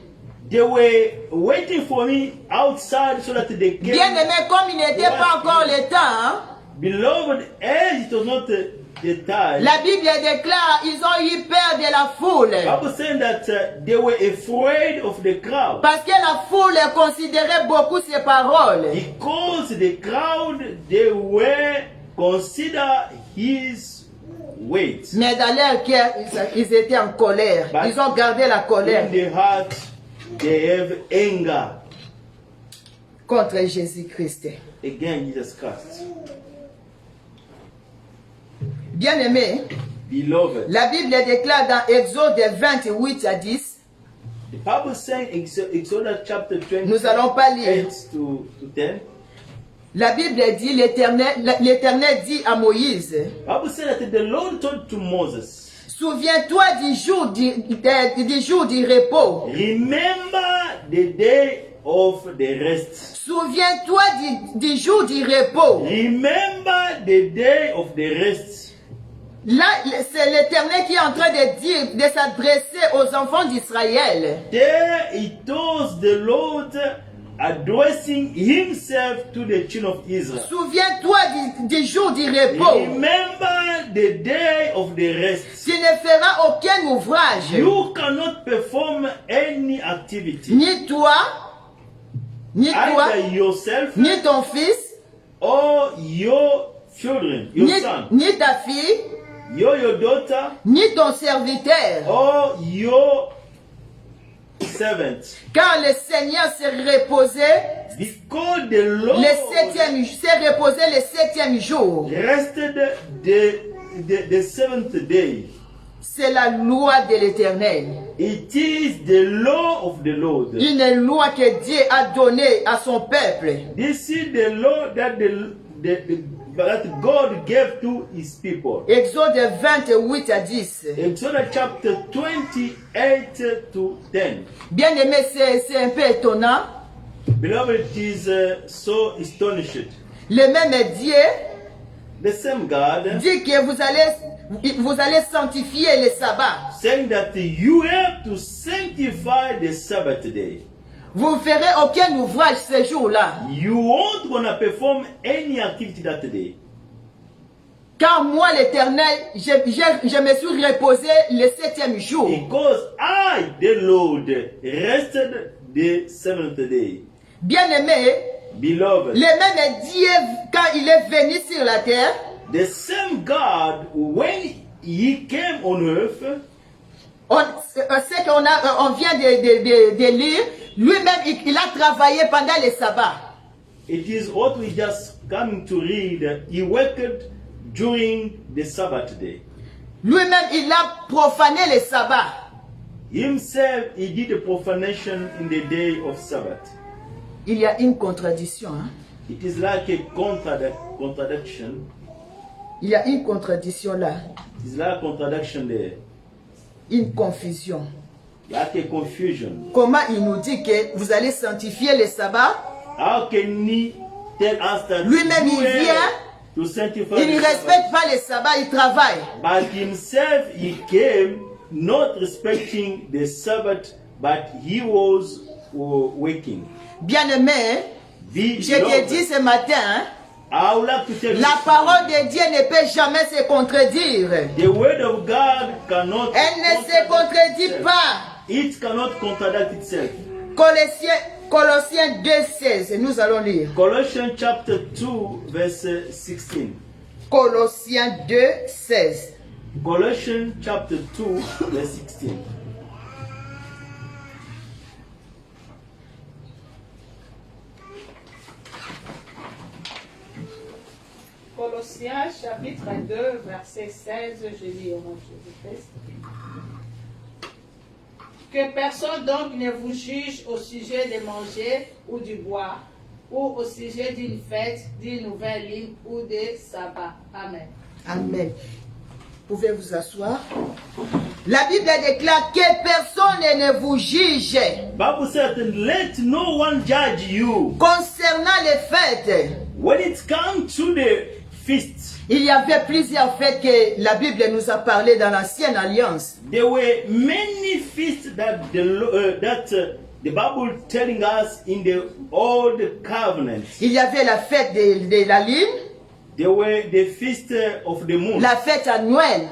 They were waiting for me outside so that they can. Bien-aimé, comme il n'était pas encore le temps, Beloved, as it was not the time, La Bible déclare, ils ont eu peur de la foule. Bible saying that they were afraid of the crowd. Parce que la foule considérait beaucoup ses paroles. Because the crowd, they were consider his weight. Mais dans leur cœur, ils étaient en colère. But Ils ont gardé la colère in the heart, they have anger contre Jésus-Christ. against Jesus Christ. Bien-aimés, Beloved, la Bible déclare dans Exode 28 à 10, the Bible saying Exodus chapter 20, nous allons pas lire. 8 to 10. La Bible dit, l'Éternel dit à Moïse, Bible said that the Lord told to Moses, souviens-toi du jour du repos. remember the day of the rest. Souviens-toi du jour du repos. Remember the day of the rest. Là, c'est l'Éternel qui est en train de dire, de s'adresser aux enfants d'Israël. There it was the Lord addressing himself to the children of Israel. Souviens-toi du jour du repos. Remember the day of the rest. Tu ne feras aucun ouvrage, You cannot perform any activity. ni toi, Either yourself ni ton fils, or your children, your son, ni ta fille, your daughter, ni ton serviteur. or your servant. Car le Seigneur s'est reposé Because the Lord s'est reposé le septième jour. rested the seventh day. C'est la loi de l'Éternel. It is the law of the Lord. Une loi que Dieu a donnée à son peuple. This is the law that that God gave to his people. Exode 28 à 10. Exodus chapter 28 to 10. Bien aimé, c'est un peu étonnant. Beloved, it is so astonished. Le même Dieu The same God dit que vous allez sanctifier le sabbat. saying that you have to sanctify the Sabbath day. Vous ne ferez aucun ouvrage ce jour-là. You won't gonna perform any activity that day. Car moi, l'Éternel, je me suis reposé le septième jour. Because I, the Lord, rested the seventh day. Bien-aimé, Beloved, le même Dieu, quand il est venu sur la terre, the same God, when he came on earth, c'est on vient de lire, lui-même, il a travaillé pendant le sabbat. it is what we just coming to read. He worked during the Sabbath day. Lui-même, il a profané le sabbat. Himself, he did a profanation in the day of Sabbath. Il y a une contradiction. Hein? It is like a contradiction. Il y a une contradiction là. It is like a contradiction there. Une confusion. Like a confusion. Comment il nous dit que vous allez sanctifier le sabbat? How can he tell us that Lui-même, you il have vient, to sanctify il ne the respecte Sabbath? pas le sabbat, il travaille. But himself, he came not respecting the Sabbath, but he was working. Bien-aimé, je te dis ce matin, hein, I would like to tell you, la parole de Dieu ne peut jamais se contredire. the word of God cannot Elle ne se contredit itself. pas. It cannot contradict itself. Colossiens 2,16, nous allons lire. Colossians chapter 2, verse 16. Colossiens 2,16. Colossians chapter 2, verse 16. Colossiens chapitre 2, verset 16, je lis au nom de Jésus-Christ. Que personne donc ne vous juge au sujet de manger ou du boire, ou au sujet d'une fête, d'une nouvelle lune ou des sabbats. Amen. Amen. Vous pouvez vous asseoir. La Bible déclare que personne ne vous juge Bible said, let no one judge you. concernant les fêtes. When it comes to the feast, Il y avait plusieurs fêtes que la Bible nous a parlé dans l'Ancienne Alliance. there were many feasts that the Bible telling us in the Old Covenant. Il y avait la fête de la lune. There were the feast of the moon. la fête annuelle,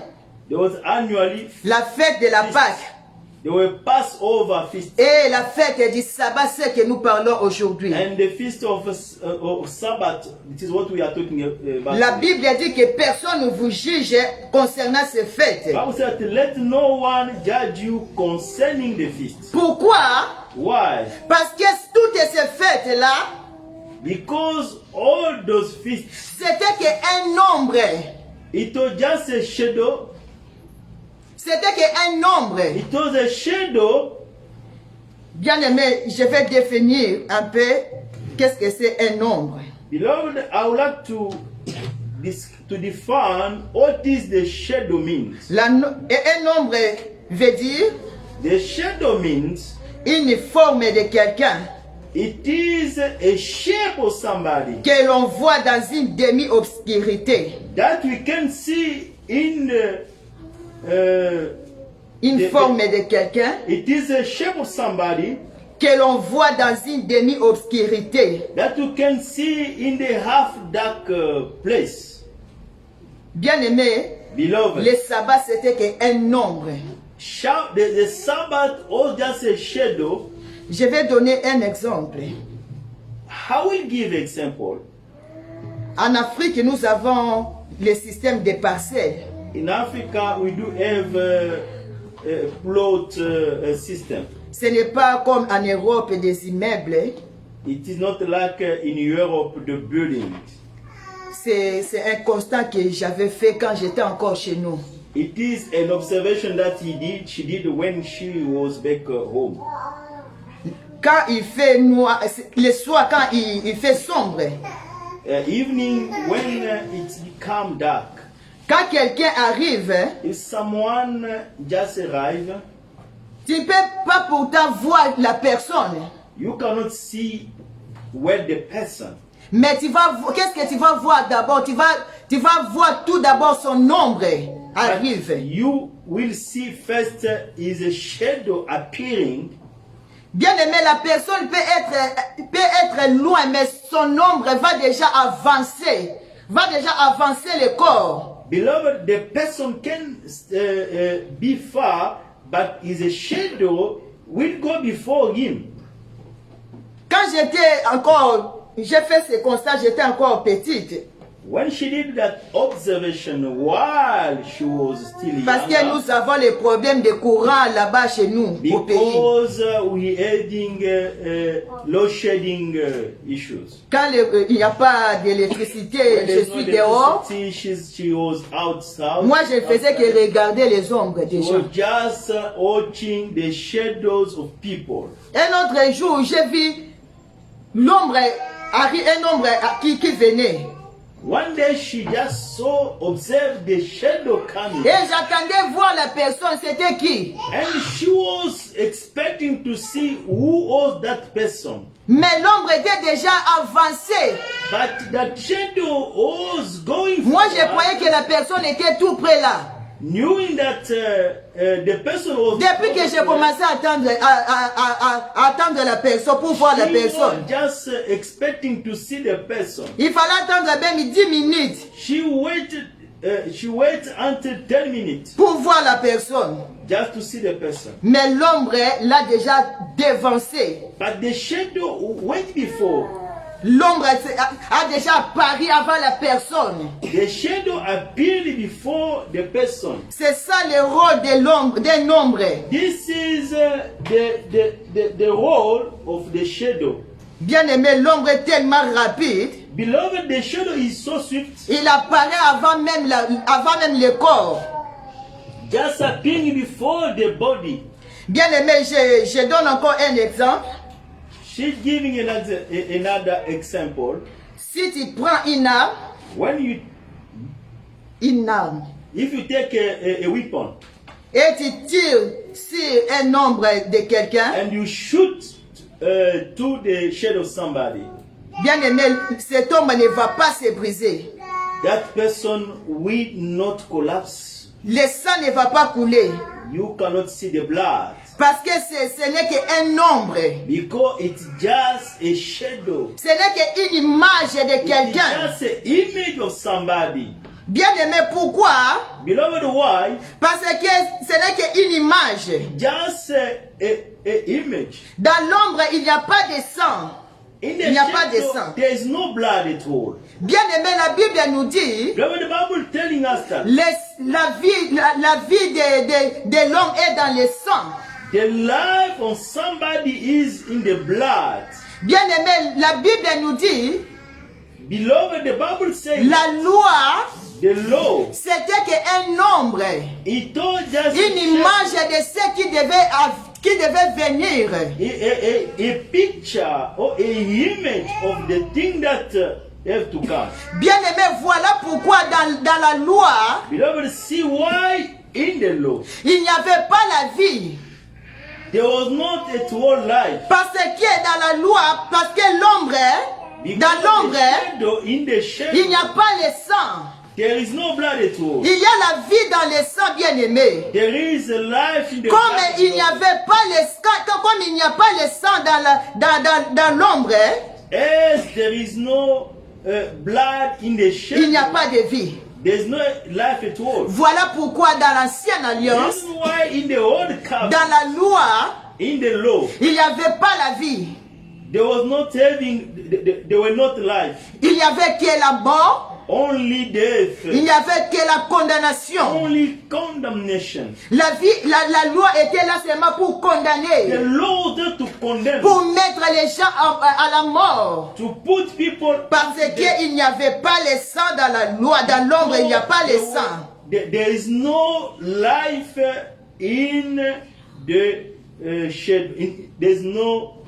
There was annually la fête de la Pâque there were Passover feasts et la fête du sabbat, ce que nous parlons aujourd'hui. and the feast of Sabbath. This is what we are talking about. La Bible dit que personne ne vous juge concernant ces fêtes. Bible said, "Let no one judge you concerning the feast." Pourquoi? Why? Parce que toutes ces fêtes-là, Because all those feasts, c'était qu'un nombre. it was just a shadow. C'était qu'un nombre. It was a shadow. Bien aimé, je vais définir un peu qu'est-ce que c'est un nombre. Beloved, I would like to define what is the shadow means. Et un nombre veut dire The shadow means une forme de quelqu'un it is a shape of somebody que l'on voit dans une demi-obscurité. that we can see in Une forme de quelqu'un it is a shape of somebody que l'on voit dans une demi-obscurité. that you can see in the half dark place. Bien aimé, Beloved, le sabbat c'était qu'un nombre. the Sabbath was just a shadow. Je vais donner un exemple. I will give example. En Afrique, nous avons le système des parcelles. In Africa, we do have a plot system. Ce n'est pas comme en Europe des immeubles. It is not like in Europe the buildings. C'est un constat que j'avais fait quand j'étais encore chez nous. It is an observation that she did when she was back home. Quand il fait noir, le soir quand il fait sombre, Evening when it's become dark. quand quelqu'un arrive, If someone just arrive, tu ne peux pas pourtant voir la personne. you cannot see where the person. Mais qu'est-ce que tu vas voir d'abord? Tu vas voir tout d'abord son ombre arrive. You will see first is a shadow appearing. Bien aimé, la personne peut être loin, mais son ombre va déjà avancer le corps. Beloved, the person can be far, but his shadow will go before him. Quand j'ai fait ce constat, j'étais encore petite. When she did that observation while she was still Parce que younger, nous avons les problèmes de courant là-bas chez nous, au pays. because we having load shedding issues. Quand il n'y a pas d'électricité, When je there's no suis dehors. electricity, she was outside. Moi, je faisais que regarder les ombres des She gens. was just watching the shadows of people. Un autre jour, j'ai vu l'ombre, un ombre qui venait. One day she just observed the shadow coming. Et j'attendais voir la personne, c'était qui? And she was expecting to see who was that person. Mais l'ombre était déjà avancée. But that shadow was going Moi, je forward, croyais que la personne était tout près là. knowing that the person was Depuis que j'ai commencé à attendre la personne, pour voir la she was personne, just expecting to see the person. il fallait attendre même 10 minutes She waited until 10 minutes pour voir la personne. just to see the person. Mais l'ombre l'a déjà dévancé. But the shadow went before. L'ombre a déjà apparu avant la personne. The shadow appeared before the person. C'est ça le rôle d'un ombre. This is the role of the shadow. Bien aimé, l'ombre est tellement rapide, Beloved, the shadow is so swift, il apparaît avant même le corps. just appearing before the body. Bien aimé, je donne encore un exemple. She's giving another example. Si tu prends une arme, If you take a weapon et tu tires sur un nombre de quelqu'un, and you shoot to the shadow of somebody, bien aimé, cet homme ne va pas se briser. that person will not collapse. Le sang ne va pas couler. You cannot see the blood. Parce que ce n'est qu'un nombre. Because it's just a shadow. Ce n'est qu'une image de It's quelqu'un. just an image of somebody. Bien aimé, pourquoi? Beloved, why? Parce que ce n'est qu'une image. Just a image. Dans l'ombre, il n'y a pas de sang. In Il n'y a pas de shadow, sang. there is no blood at all. Bien aimé, la Bible nous dit, Beloved, the Bible telling us that la vie de l'homme est dans le sang. the life of somebody is in the blood. Bien aimé, la Bible nous dit, Beloved, the Bible says la loi, the law, c'était qu'un nombre, it told just une image de ce qui devait venir. a picture or a image of the thing that have to come. Bien aimé, voilà pourquoi dans la loi, Beloved, see why in the law il n'y avait pas la vie. there was not a whole life. Parce que dans la loi, parce que l'ombre, Because dans l'ombre, in the shadow, il n'y a pas le sang. there is no blood at all. Il y a la vie dans le sang, bien aimé. There is a life in the Comme blood. il n'y avait pas le sang, comme il n'y a pas le sang dans l'ombre, As there is no blood in the il n'y a shadow, pas de vie. there's no life at all. Voilà pourquoi dans l'ancienne alliance, This is why in the old covenant, dans la loi, in the law, il n'y avait pas la vie. there was not having, there were not life, Il n'y avait que la mort, only death, il n'y avait que la condamnation. only condemnation. La vie, la loi était là seulement pour The condamner, law was there to condemn, pour mettre les gens à la mort. to put people. Parce qu'il n'y avait pas le sang dans la loi, dans l'ombre, il n'y a pas le sang. There is no life in the shed. There's no.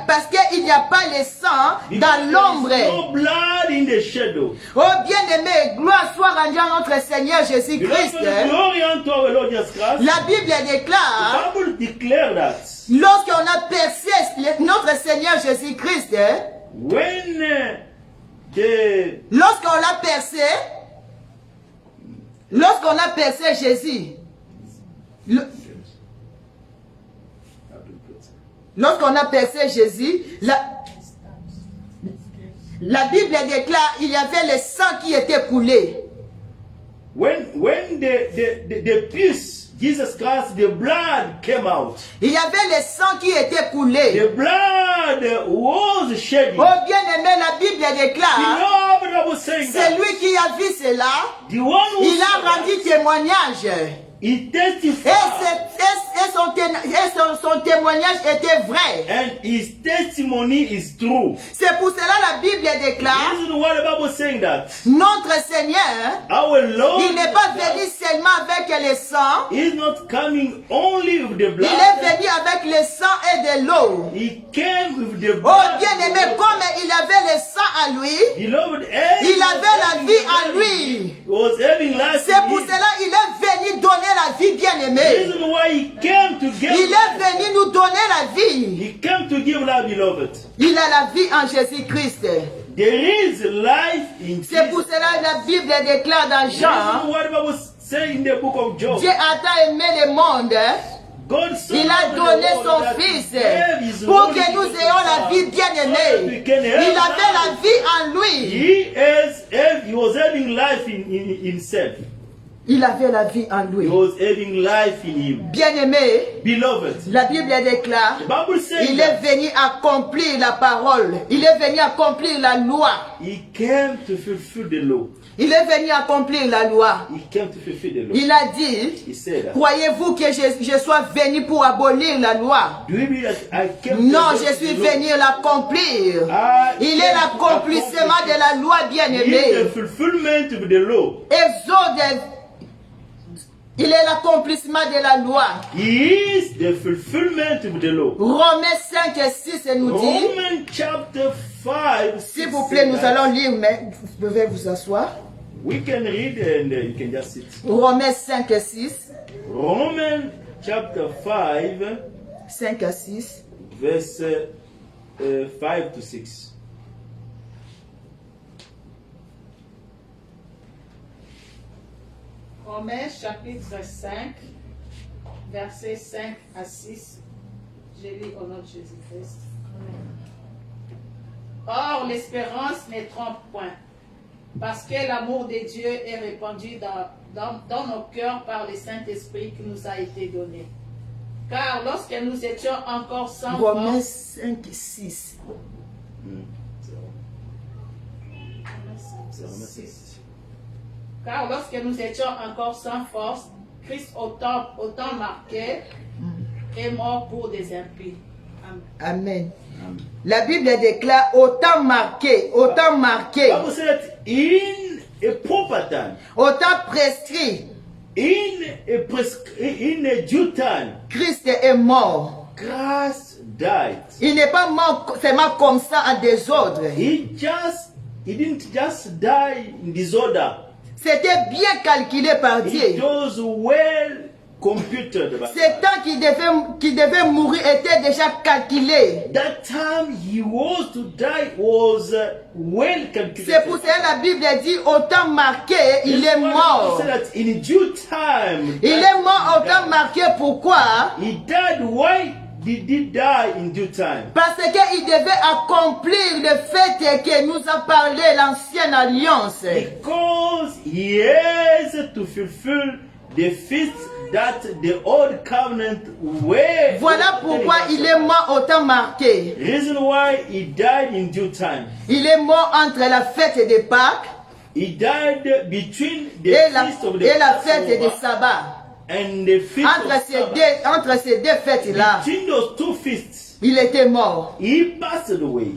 Parce qu'il n'y a pas le sang dans l'ombre. There is no blood in the shadow. Oh bien-aimé, gloire soit rendue à notre Seigneur Jésus-Christ. Beloved, glory unto our Lord Jesus Christ. La Bible déclare, The Bible declares that lorsqu'on a percé notre Seigneur Jésus-Christ, when lorsqu'on l'a percé, lorsqu'on a percé Jésus, lorsqu'on a percé Jésus, la Bible déclare il y avait le sang qui était coulé. when the piece, Jesus Christ, the blood came out. Il y avait le sang qui était coulé. The blood was shedding. Oh bien-aimé, la Bible déclare, The Bible saying c'est that lui qui a vu cela, the one who il saw a rendu témoignage. he testified, Et son témoignage était vrai. and his testimony is true. C'est pour cela la Bible déclare, This is what the Bible is saying, that notre Seigneur, our Lord il n'est pas venu seulement avec le sang, is not coming only with the il blood. est venu avec le sang et de l'eau. He came with the Oh blood. bien-aimé, comme il avait le sang à lui, Beloved, il avait la vie en lui. was having life. C'est pour cela qu'il est venu donner la vie, The bien-aimé. reason why he came to give Il est life. venu nous donner la vie. He came to give life, beloved. Il a la vie en Jésus-Christ. There is life in C'est pour Jesus. cela que la Bible déclare dans This is Jean, what the Bible says in the book of Job. Dieu a tant aimé le monde, God so il a loved the donné world son that Fils he gave his pour only que nous begotten ayons la Son, vie so that bien-aimée. we can have Il avait la life. vie en lui. He was having life in himself. Il avait la vie en He lui. was having life in him. Bien-aimé, Beloved, la Bible déclare, the Bible says il est that venu accomplir la parole. Il est venu accomplir la loi. he came to fulfill the law. Il est venu accomplir la loi. He came to fulfill the law. Il a dit, He said that. croyez-vous que je sois venu pour abolir la loi? Do you believe that I came Non, to je suis fulfill the law? venu l'accomplir. I Il est came to l'accomplissement accomplish de la loi it. He is bien-aimée. the fulfillment of the law. Exode, il est l'accomplissement de la loi. He is the fulfillment of the law. Romains 5 et 6 nous dit, Romans chapter 5. s'il vous plaît, nous allons lire, mais vous pouvez vous asseoir. We can read and you can just sit. Romains 5 et 6. Romans chapter 5, 5 à 6. verse 5 to 6. Romains chapitre 5, versets 5 à 6. Je lis au nom de Jésus-Christ. Or, l'espérance ne trompe point, parce que l'amour de Dieu est répandu dans nos cœurs par le Saint-Esprit qui nous a été donné. Car lorsque nous étions encore sans Romains force, 5, 6. car lorsque nous étions encore sans force, Christ autant marqué est mort pour des impies. Amen. Amen. La Bible déclare autant marqué, Bible says that in a proper time, autant prescrit, in a due time, Christ est mort. Christ died. Il n'est pas mort seulement comme ça en désordre. He didn't just die in disorder. C'était bien calculé par It Dieu. was well computed. Ce temps qu'il devait mourir était déjà calculé. That time he was to die was well calculated. C'est pour cela que la Bible dit autant marqué, il est mort. Say that in due time, Il est mort autant marqué. Pourquoi? he died. Why did he die in due time? Parce qu'il devait accomplir le fait que nous a parlé l'ancienne alliance. Because he has to fulfill the feast that the old covenant were. Voilà pourquoi il est mort autant marqué. Reason why he died in due time. Il est mort entre la fête de Pâques He died between the et la feast of the fête de Passover sabbat. and the feast of Sabbath. Entre ces deux fêtes-là, Between those two feasts, il était mort. he passed away.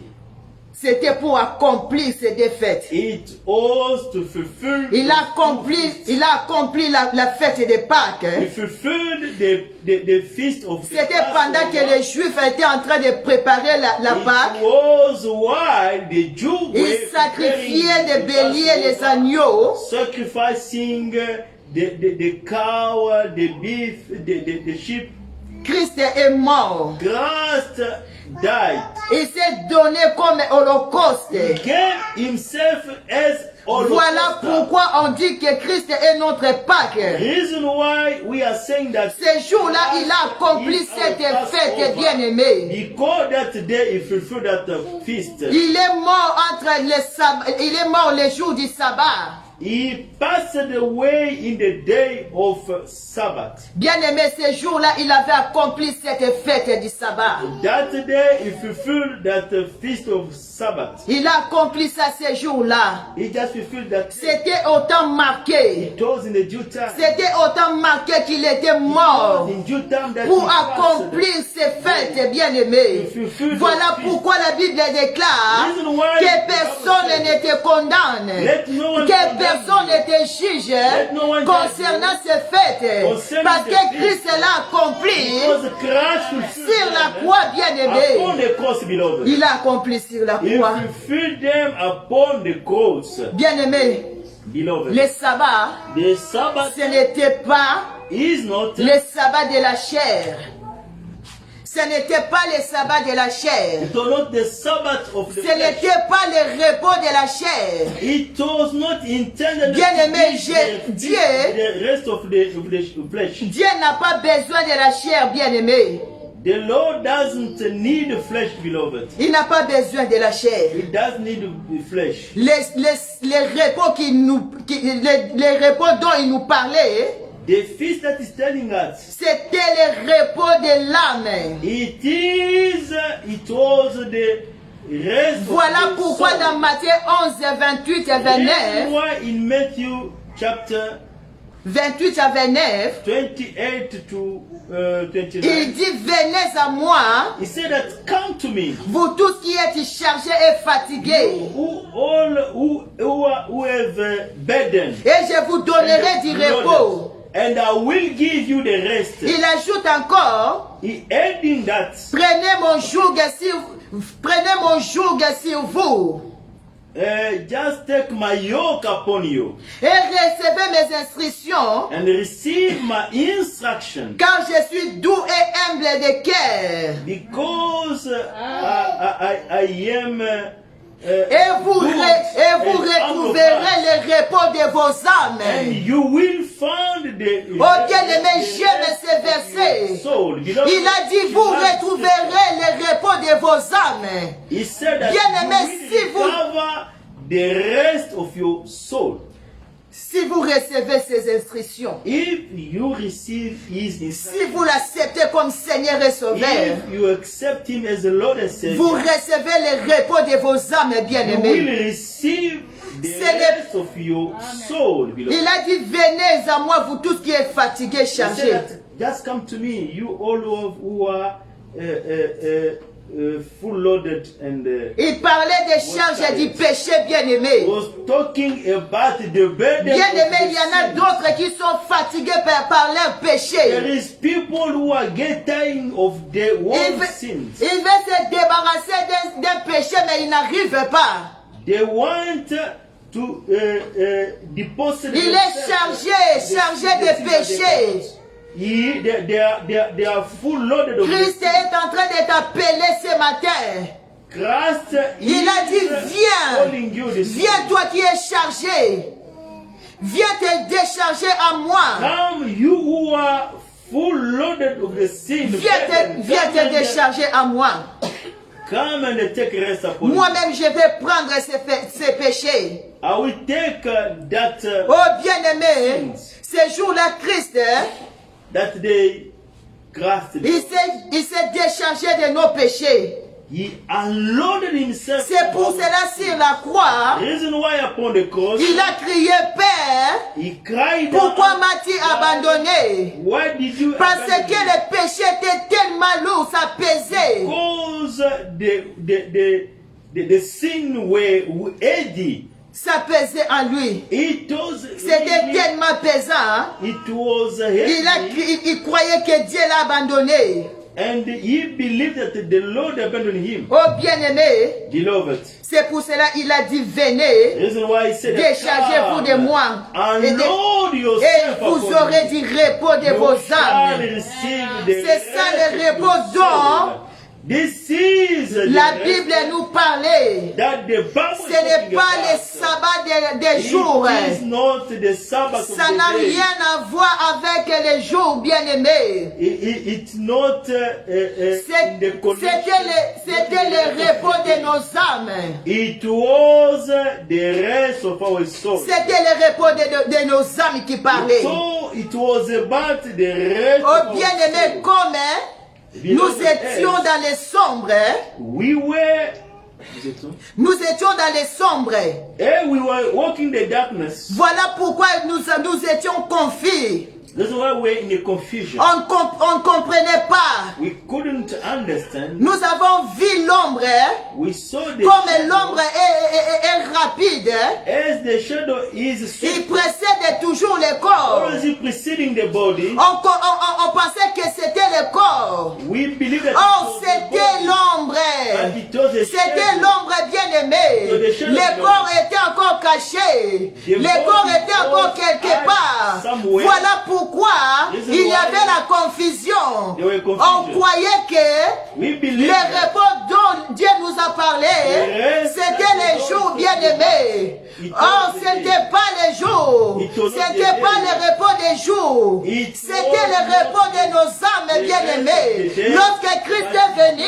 C'était pour accomplir ces deux fêtes. It was to fulfill. Il a accompli la fête de Pâques. He fulfilled the feast of the C'était pendant que Passover. les Juifs étaient en train de préparer la Pâque. It was while the Jews were Ils sacrifiaient des preparing the béliers, les Passover, agneaux. sacrificing the cow, the beef, the sheep. Christ est mort. Christ died. Il s'est donné comme holocauste. He gave himself as Voilà holocaust. pourquoi on dit que Christ est notre Pâque. Reason why we are saying that Ce jour-là, il a accompli is our cette fête Passover. bien-aimée. Because that day he fulfilled that feast. Il est mort il est mort le jour du sabbat. He passed away in the day of Sabbath. Bien-aimé, ce jour-là, il avait accompli cette fête du sabbat. That day he fulfilled that feast of Sabbath. Il a accompli ça ce jour-là. He just fulfilled that. C'était autant marqué. It was in the due time. C'était autant marqué qu'il était mort. In due time that Pour he passed. accomplir ces fêtes bien-aimées. Voilà pourquoi la Bible déclare que personne ne te condamne, que personne ne te juge concernant ces fêtes, parce que Christ l'a accompli Because Christ fulfilled sur la them croix upon bien-aimée. the cross, beloved. Il a accompli sur la He croix. fulfilled them upon the cross, Bien-aimé, beloved. le sabbat, The Sabbath ce n'était pas is not le sabbat de la chair. Ce n'était pas le sabbat de la chair. It was not the Sabbath of the Ce flesh. n'était pas le repos de la chair. It was not intended Bien-aimé, to be Dieu- the rest of the flesh. Dieu n'a pas besoin de la chair, bien-aimé. The Lord doesn't need flesh, beloved. Il n'a pas besoin de la chair. He does need the flesh. Les repos, les repos dont il nous parlait, The feast that is telling us, c'était le repos de l'âme. it was the rest Voilà of the pourquoi soul. dans Matthieu 11, 28 et Reason 29, why in Matthew chapter 28 à 29, 28 to 29, il dit, venez à moi, he said that come to me, vous tous qui êtes chargés et fatigués, who have burden, et je vous donnerai du repos. and I will give you the rest. Il ajoute encore, He adding that, prenez mon joug sur vous just take my yoke upon you et recevez mes instructions, and receive my instruction, car je suis doux et humble de cœur. because I am Et vous good and humble retrouverez le repos de vos and âmes. you will find Oh bien-aimé, j'aime ces versets. Il a dit, vous retrouverez le repos de vos âmes. Bien-aimé, si vous... the rest of your soul. Si vous recevez ces instructions, If you receive his si instruction, vous l'acceptez comme Seigneur et Sauveur, if you accept him as the Lord and vous Savior, recevez le repos de vos âmes, you will bien-aimés. receive the C'est le- rest of your soul, beloved. Il a dit, venez à moi, vous tous qui êtes fatigués, He said chargés. that, just come to me, you all who are full loaded and Il parlait des charges et du péché, bien-aimés. was talking about the burden. Bien-aimés, of il y en a the sin. d'autres qui sont fatigués par leur There péché. is people who are getting of their Il own veut, sins. il veut se débarrasser d'un péché, mais il n'arrive pas. They want to deposit. Il est chargé de péché. They are full loaded of Christ the est en train de t'appeler ce matin. Christ. Il a dit, calling you this viens toi qui es chargé. Viens te décharger à moi. Come, you who are full loaded of the sin. Viens te décharger à moi. Come and take rest upon you. Moi-même, je vais prendre ces péchés. I will take that Oh bien-aimé, ce jour-là, Christ, that day. Christ. il s'est déchargé de nos péchés. He unloaded himself. C'est pour cela sur la croix, The reason why upon the cross, il a crié, Père, he cried pourquoi out, m'as-tu abandonné? why did you Parce abandon que me? le péché était tellement lourd, ça pesait. Because the sin were heavy. Ça pesait en lui. It was C'était heavy. tellement pesant. Hein? It was heavy. Il croyait que Dieu l'a abandonné. And he believed that the Lord abandoned him. Oh bien-aimé, Beloved. c'est pour cela qu'il a dit, The venez, reason why he said that, déchargez-vous de moi. unload Et yourself vous upon aurez me. du repos de You vos shall âmes. receive the C'est ça rest le of repos your soul. dont This is the la rest Bible nous parlait. that the Bible Ce n'est pas le sabbat des jours. It is not the Sabbath of Ça the n'a day. rien à voir avec les jours bien-aimés. It's not in the connection. C'était le repos de nos âmes. It was the rest of our soul. C'était le repos de nos âmes qui parlait. So it was about the rest Oh of our bien-aimés, soul. comme nous étions dans les sombres, We were nous étions dans les sombres. we were walking the darkness. Voilà pourquoi nous étions confus. That's why we were in a confusion. On ne comprenait pas. We couldn't understand. Nous avons vu l'ombre, We saw the comme shadow. l'ombre est rapide, As the shadow is il swift, précède toujours le corps. always preceding the body. On pensait que c'était le corps. We believe that Oh, it was the c'était body, l'ombre. and it was the C'était shadow. l'ombre bien-aimée. Le corps était encore caché. Le corps était encore quelque part. Voilà pourquoi il y avait la confusion. On croyait que We believe le that repos dont Dieu nous a parlé, c'était les jours bien-aimés. Oh, ce n'était pas les jours. Ce n'était pas le repos des jours. C'était le repos de nos âmes bien-aimées. Lorsque Christ est venu,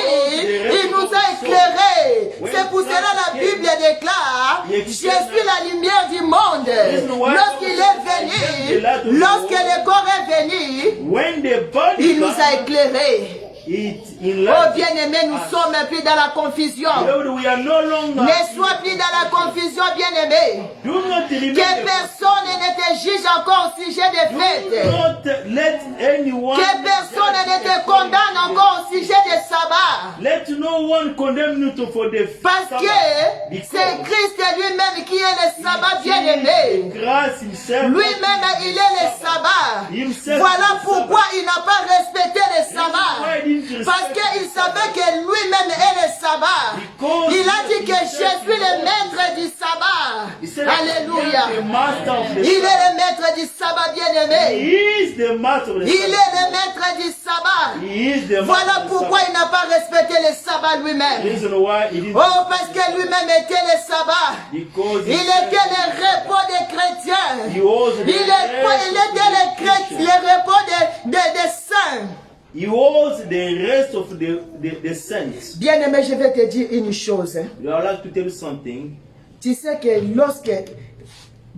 il nous a éclairés. C'est pour cela la Bible déclare, je suis la lumière du monde. Lorsqu'il est venu, lorsque le corps est venu, when the body il nous a comes, éclairés. it Oh enlarges. bien-aimés, nous sommes plus dans la confusion. Beloved, we are no longer. Ne sois plus dans la confusion, bien-aimés. Do not Que remember. personne ne te juge encore au sujet des Do fêtes. not let anyone. Que personne ne te condamne encore au sujet des sabbats. Let no one condemn you for the Parce Sabbath, que because c'est Christ lui-même qui est le sabbat bien-aimé. Christ himself. Lui-même, il est le sabbat. Himself Voilà is the pourquoi il n'a pas respecté le sabbat. Why didn't you Parce respect qu'il savait que lui-même est le sabbat. Because Il a dit que he je suis le maître du He sabbat. said, Alléluia. I am the master of the Il est Sabbath. le maître du sabbat bien-aimé. He is the master of the Il est Sabbath. le maître du sabbat. He is the Voilà master of the pourquoi il n'a pas respecté le sabbat Sabbath. lui-même. Reason why it is Oh, parce que lui-même était le sabbat. because Il était le repos des chrétiens. he was the Il était le chrétien he was the rest of the saints. Bien-aimé, je vais te dire une chose. I would like to tell you something. Tu sais que lorsque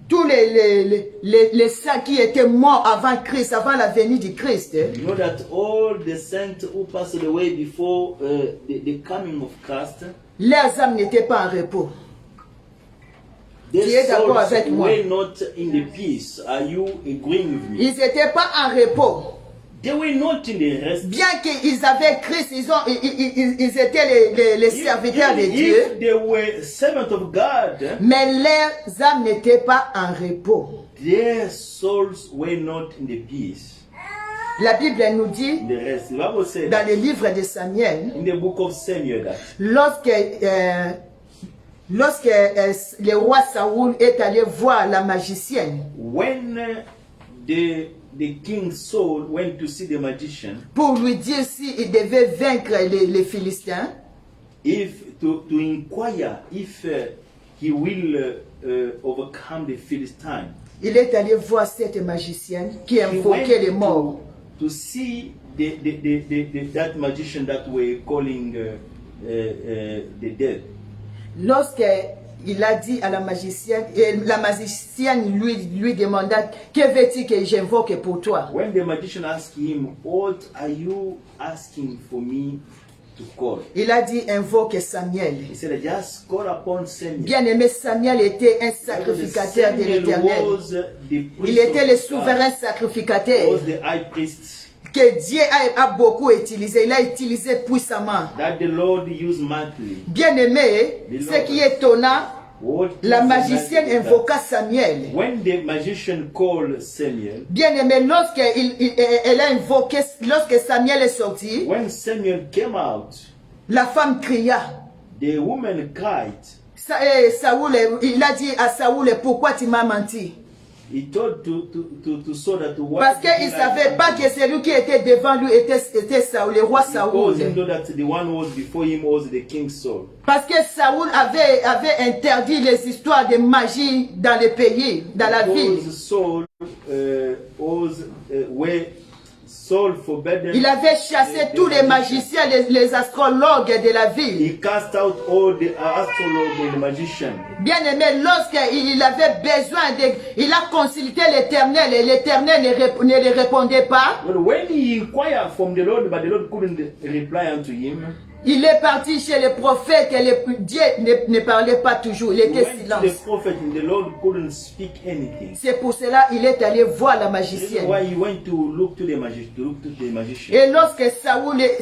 tous les saints qui étaient morts avant Christ, avant la venue du Christ, You know that all the saints who passed away before the coming of Christ, leurs âmes n'étaient pas en repos. Tu es their d'accord souls avec moi? were not in the peace. Are you agreeing with me? Ils n'étaient pas en repos. They were not in the rest. Bien qu'ils avaient Christ, ils étaient les serviteurs de Dieu, If they were servants of God, mais leurs âmes n'étaient pas en repos. their souls were not in the peace. La Bible nous dit, In the rest. The Bible said dans le livre de Samuel, in the book of Samuel that lorsque le roi Saoul est allé voir la magicienne when the king Saul went to see the magician, pour lui dire s'il devait vaincre les Philistins, if to inquire if he will overcome the Philistine, il est allé voir cette magicienne qui he went invoquait les morts. to see that magician that were calling the dead. Lorsque il a dit à la magicienne, et la magicienne lui demanda, que veux-tu que j'invoque pour toi? When the magician asked him, "What are you asking for me to call?" Il a dit, invoque Samuel. He said, "Just call upon Samuel." Bien-aimé, Samuel était un sacrificateur de Samuel l'Éternel. was the priest Il était of le God. souverain sacrificateur Was the high priest que Dieu a beaucoup utilisé. Il a utilisé puissamment. that the Lord used mightily. Bien-aimé, ce qui est étonnant, What la is magicienne amazing is that invoqua Samuel. when the magician called Samuel, Bien-aimé, elle a invoqué, lorsque Samuel est sorti, when Samuel came out, la femme cria. the woman cried. Saoul, il a dit à Saoul, pourquoi tu m'as menti? He told to Saul that Parce qu'il ne savait pas que celui qui était devant lui était Saoul, le roi Saoul. Because he knew that the one who was before him was the king Saul. Parce que Saoul avait interdit les histoires de magie dans le pays, dans la ville. Because Saul Saul forbidden. Il avait chassé tous les magiciens, les astrologues de la ville. He cast out all the astrologers and the magicians. Bien aimé, lorsqu'il avait besoin il a consulté l'Éternel et l'Éternel ne le répondait pas. But when he inquired from the Lord, but the Lord couldn't reply unto him. Il est parti chez les prophètes et Dieu ne parlait pas toujours, il était silence. The prophet and the Lord couldn't speak anything. C'est pour cela qu'il est allé voir la magicienne. Why he went to look to the magician. Et lorsque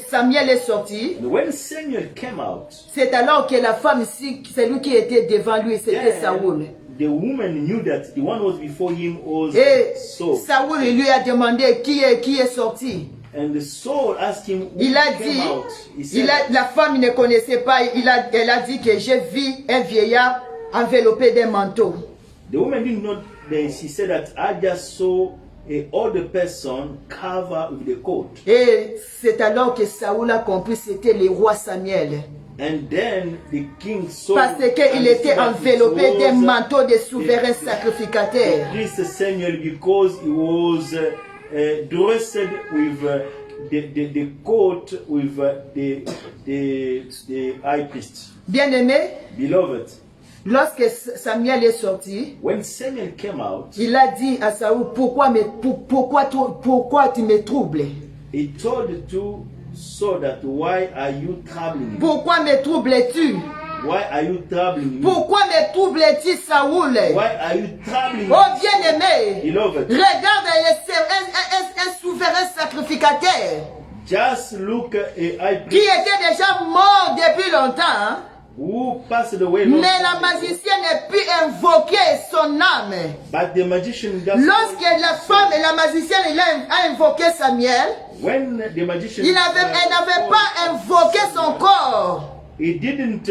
Samuel est sorti, And when Samuel came out, c'est alors que la femme, celui qui était devant lui, c'était Saoul. the woman knew that the one who was before him was Et Saul. Saoul lui a demandé qui est sorti. And the Saul asked him who Il a came dit, out. He said, la femme ne connaissait pas, elle a dit que j'ai vu un vieillard enveloppé d'un manteau. the woman didn't know that. She said that I just saw an older person covered with a coat. Et c'est alors que Saoul a compris que c'était le roi Samuel. And then the king Saul, Parce qu'il était enveloppé d'un manteau de souverain the sacrificateur. priest Samuel, because he was dressed with the coat with the high priest. Bien-aimé, Beloved, lorsque Samuel est sorti, when Samuel came out, il a dit à Saoul, pourquoi tu me troubles? he told to Saul that why are you troubling me? Pourquoi me troubles-tu? Why are you troubling me? Pourquoi me troubles-tu, Saoul? Why are you troubling me? Oh bien-aimé, Beloved, regarde un souverain sacrificateur just look a high qui priest était déjà mort depuis longtemps. Hein? who passed away long Mais la time ago. magicienne a pu invoquer son âme. But the magician just Lorsque la femme et la magicienne a invoqué Samuel, when the magician elle n'avait pas invoqué son corps. he didn't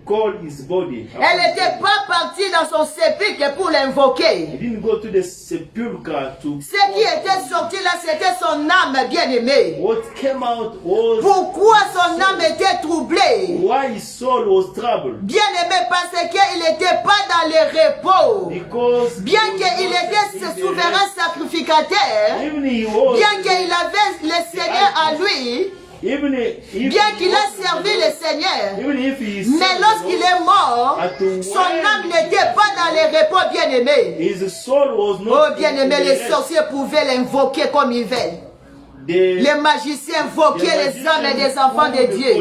call his body. Elle n'était pas partie dans son sépulcre pour l'invoquer. He didn't go to the sepulchre to. Ce qui était sorti là, c'était son âme bien-aimée. What came out was Pourquoi son âme était troublée? why his soul was troubled. Bien-aimé, parce qu'il n'était pas dans le repos. Because Bien qu'il était ce souverain sacrificateur, even he was, bien qu'il avait le Seigneur à lui, even if bien qu'il a servi le Seigneur, even if he mais lorsqu'il est mort, son âme n'était pas dans le repos, bien-aimé. his soul was not. Oh, bien-aimé, les sorciers pouvaient l'invoquer comme ils veulent. Les magiciens invoquaient les âmes des enfants de Dieu.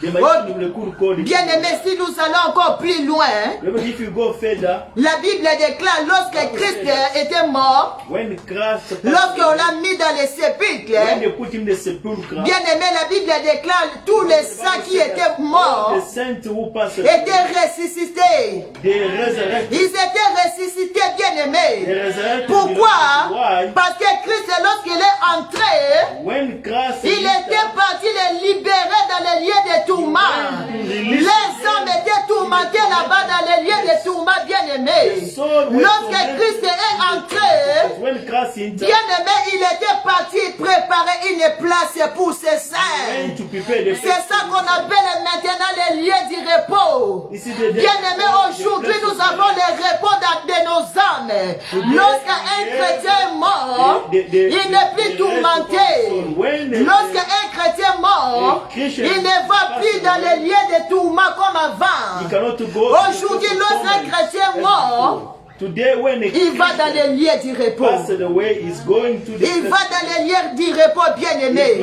Bien-aimé, si nous allons encore plus loin, even if you go further, la Bible déclare lorsque Christ était mort, when Christ, lorsqu'on l'a mis dans les sépulcres, when they put him in the sepulchre, bien-aimé, la Bible déclare tous les saints qui étaient morts the saints who passed, étaient ressuscités. they resurrected. Ils étaient ressuscités, bien-aimés. They resurrected. Pourquoi? Why? Parce que Christ, lorsqu'il est entré, When Christ, il était parti les libérer dans les lieux de tourment. Les hommes étaient tourmentés là-bas dans les lieux de tourment, bien-aimés. Lorsque Christ est entré, when Christ entered, bien-aimé, il était parti préparer une place pour ses saints. to prepare the C'est ça qu'on appelle maintenant les lieux du repos. Bien-aimé, aujourd'hui nous avons le repos de nos âmes. Lorsqu'un chrétien est mort, il n'est plus tourmenté. Lorsqu'un chrétien est mort, il ne va plus dans les lieux de tourment comme avant. He cannot to go. Aujourd'hui, lorsqu'un chrétien est mort, Today, when il va dans les lieux du repos. passed away, is going to the. Il va dans les lieux du repos, bien-aimé.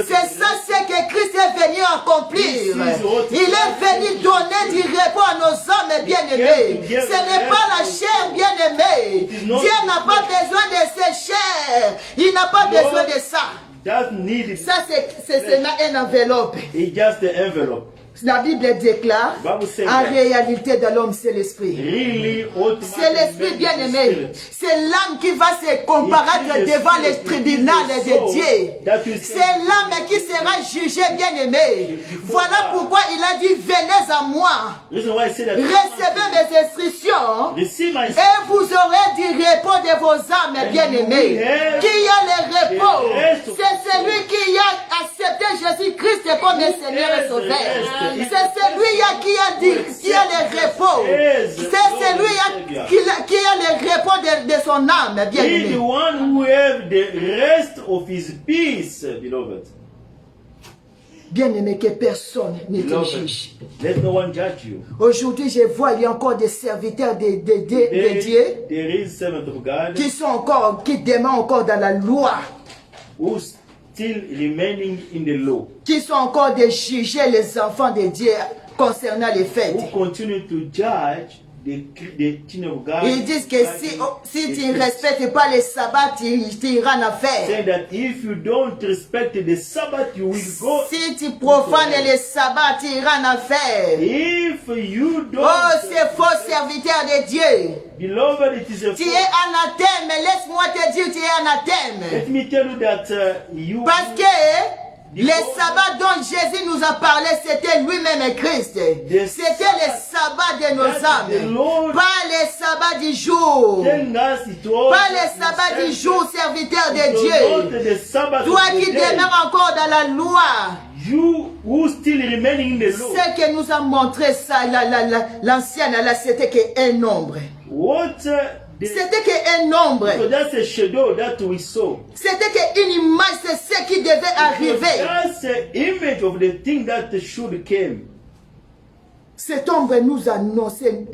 C'est ça ce que Christ est venu accomplir. Il est venu donner du repos à nos hommes, bien-aimés. Ce n'est pas la chair, bien-aimé. Dieu n'a pas besoin de ces chairs. Il n'a pas besoin de ça. Doesn't need it. Ça, c'est seulement une enveloppe. It's just the envelope. La Bible déclare, en réalité de l'homme, c'est l'esprit. Really, C'est l'esprit bien-aimé. C'est l'âme qui va se comparaître devant les tribunaux de Dieu. C'est l'âme qui sera jugée bien-aimé. Voilà pourquoi il a dit, venez à moi. Recevez mes instructions. Et vous aurez du repos de vos âmes bien-aimées. Qui a le repos? C'est celui qui a accepté Jésus-Christ comme le Seigneur et Sauveur. C'est celui qui a le repos. C'est celui qui a le repos de son âme, bien He the aimé. one who have the rest of his peace, beloved. Bien aimé, que personne ne te Beloved, juge. let no one judge you. Aujourd'hui, je vois, il y a encore des serviteurs de Dieu There is servant of God qui demeurent encore dans la loi, who still remaining in the law, qui sont encore de juger les enfants de Dieu concernant les fêtes. who continue to judge the children of God. Ils disent que si tu ne respectes pas les sabbats, tu iras en enfer. Saying that if you don't respect the Sabbath, you will go. Si tu profanes les sabbats, tu iras en enfer. If you don't, Oh, ces faux serviteurs de Dieu. beloved, it is a Tu es anathème. Laisse-moi te dire, tu es anathème. Let me tell you that you. Parce que les sabbats dont Jésus nous a parlé, c'était lui-même Christ. C'était les sabbats de nos âmes. Pas les sabbats du jour. Pas les sabbats du jour, serviteur de Dieu. Toi qui demeures encore dans la loi. You who still remaining in the law. Ce que nous a montré ça, l'ancienne, là, c'était qu'un nombre. C'était qu'un nombre. So that's a shadow that we saw. C'était qu'une image, c'est ce qui devait arriver. That's an image of the thing that should came. Cet ombre nous annonçait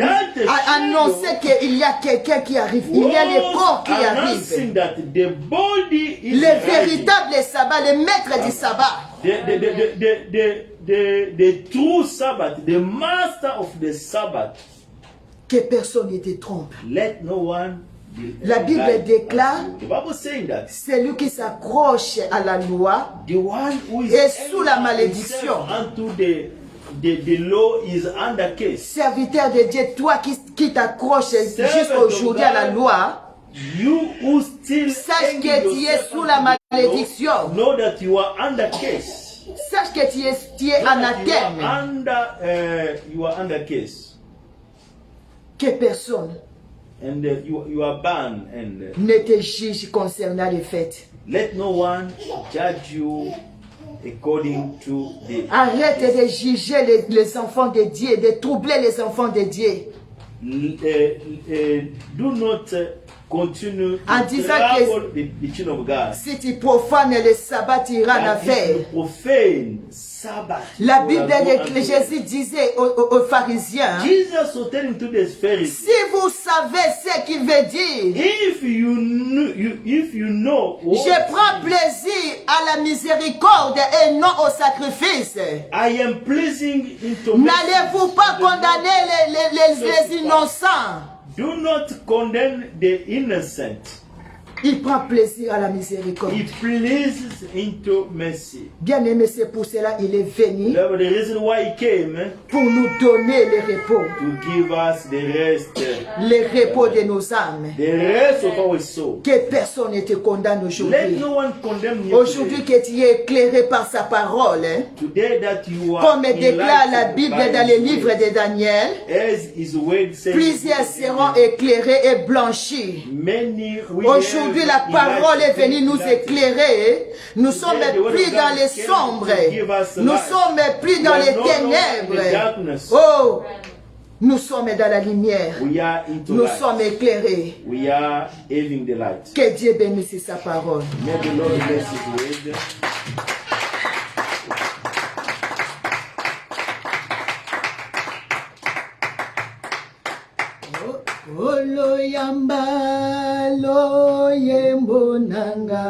qu'il y a quelqu'un qui arrive. Il y a le corps qui arrive. Le véritable sabbat, le maître du sabbat. The true Sabbath, the master of the Sabbath. Que personne ne te trompe. Let no one. La Bible déclare, the Bible saying that celui qui s'accroche à la loi the one who is est sous la malédiction. Unto the law is under case. Serviteur de Dieu, toi qui t'accroches jusqu'aujourd'hui à la loi, you who still sache que tu es sous la malédiction. Know that you are under case. sache que tu es anathème. You are under case. Que personne And you are banned. And ne te juge concernant les fêtes. let no one judge you according to the... Arrête de juger les enfants de Dieu, de troubler les enfants de Dieu. Do not continue En to disant trouble the children of God. Si tu profanes le sabbat, tu iras en That affaire. if you profane Sabbath, La you Bible will go de unto Jésus disait aux pharisiens, Jesus was telling to the Pharisees, si vous savez ce qu'il veut dire, if you know what je prends plaisir à la miséricorde et non au sacrifice. I am pleasing into N'allez-vous pas condamner les innocents? Do not condemn the innocent. Il prend plaisir à la miséricorde. He pleases into mercy. Bien aimé, c'est pour cela qu'il est venu That was the reason why he came, pour nous donner le repos. to give us the rest, Le repos de nos âmes. the rest of our soul. Que personne ne te condamne Let aujourd'hui. no one condemn you Aujourd'hui que tu es éclairé par sa parole. today that you are Comme déclare la enlightened Bible by dans his le livre word. de Daniel, As his word says, plusieurs seront éclairés et blanchis. many will Aujourd'hui, have la parole est venue nous enlightened. éclairer. Nous sommes plus dans les sombres. Nous sommes plus dans les ténèbres. Oh, nous sommes dans la lumière. We are into Nous light. sommes éclairés. We are having the light. Que Dieu bénisse sa parole. May the Lord bless his word. Olo yamba lo yembo nanga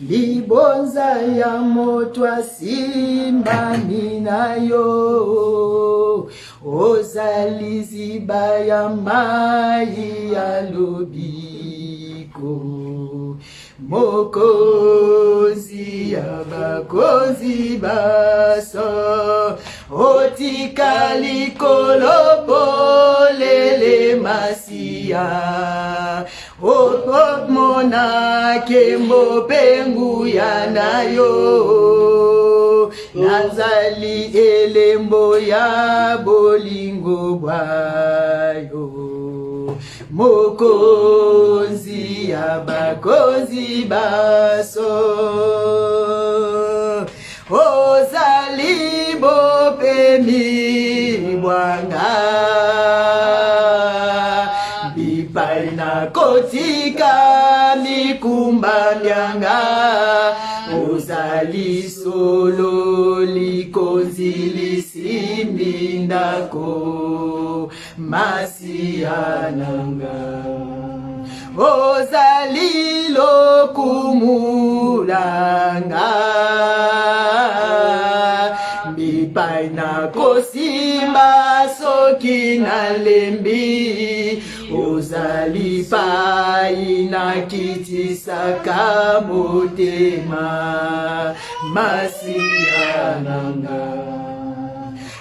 libonza ya moto asimba minayo ozali ziba ya mai ya lobiko mokozi ya bakozi baso otikali kolopolele masia opomona kembo pengu ya nayo nazali elembo ya bolingo bwayo mokonzi ya bakonzi baso ozali bopemi bwanga bipai na kotika mikumba myanga ozali solo likonzi lisimbi ndako masiananga ozali lokumulanga bipai na kosimba soki na lembi ozali pai na kitisaka motema masiananga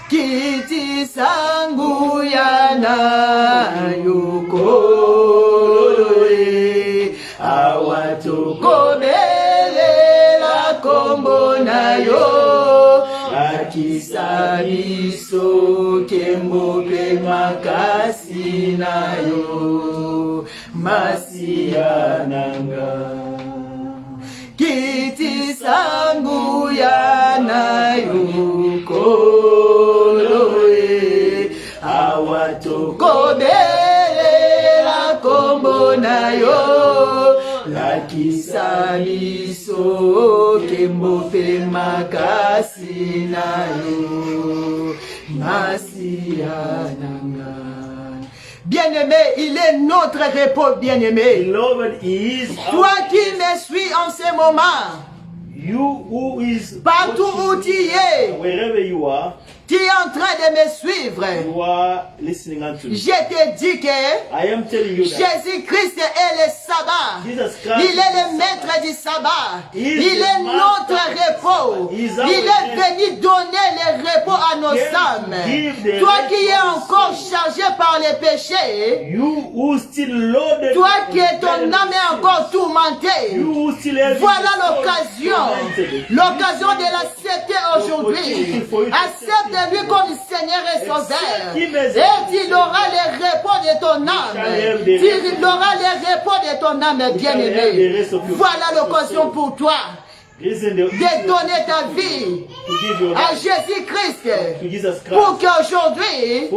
kiti sangu yana yukoloe awatokobelela kombo nayo akisa biso kembo pe makasi nayo masiananga kiti sangu yana yukoloe awatokobelela kombo nayo lakisa biso kembo pe makasi nayo masiananga. Bien-aimé, il est notre repos, bien-aimé. Beloved, he is Toi qui me suis en ce moment, you who is partout où tu es, wherever you are, tu es en train de me suivre. you are listening unto me. Je te dis que I am telling you that Jésus-Christ est le sabbat. Jesus Christ Il est le maître du sabbat. He is Il the est notre master. repos. He is Il our est rest. venu donner le repos à nos âmes. Give the Toi rest qui es of our encore soul. chargé par les péchés, you who still loaded toi qui with ton âme est encore tourmentée, tourmenté, voilà l'occasion de l'accepter aujourd'hui. Accepte-lui comme Seigneur et Sauveur. Et tu auras les repos de ton âme. Tu auras les repos de ton âme, bien-aimé. Voilà l'occasion pour toi de donner ta vie à Jésus-Christ pour qu'aujourd'hui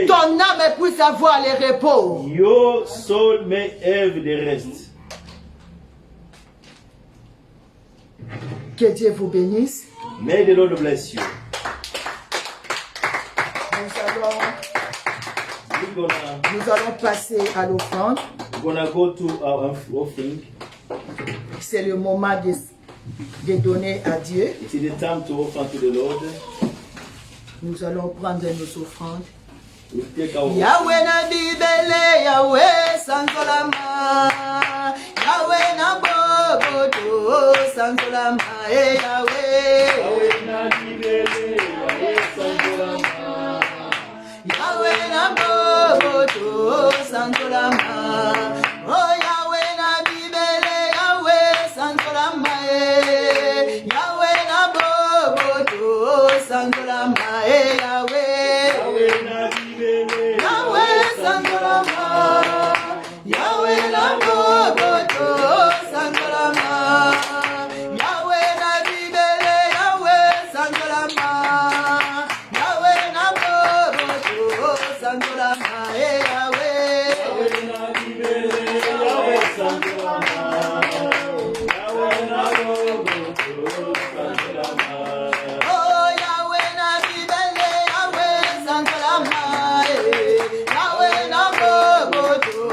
ton âme puisse avoir le repos. Your soul may have the rest. Que Dieu vous bénisse. May the Lord bless you. Nous allons passer à l'offrande. We're gonna go to our offering. C'est le moment de donner à Dieu. It is the time to offer to the Lord. Nous allons prendre nos offrandes. We take our Yahweh na bibele, Yahweh sanzolama. Yahweh na boboto sanzolama. Yahweh. Yahweh na bibele, Yahweh sanzolama. Yahweh na boboto sanzolama. Oh Yahweh na bibele, Yahweh sanzolama. Yahweh na boboto sanzolama. Yahweh. Yahweh na bibele, Yahweh sanzolama. Yahweh na boboto sanzolama. Yahweh na bibele, Yahweh sanzolama. Yahweh na boboto sanzolama. Yahweh. Yahweh na bibele, Yahweh sanzolama. Yahweh na boboto sanzolama. Oh Yahweh na bibele, Yahweh sanzolama. Yahweh na boboto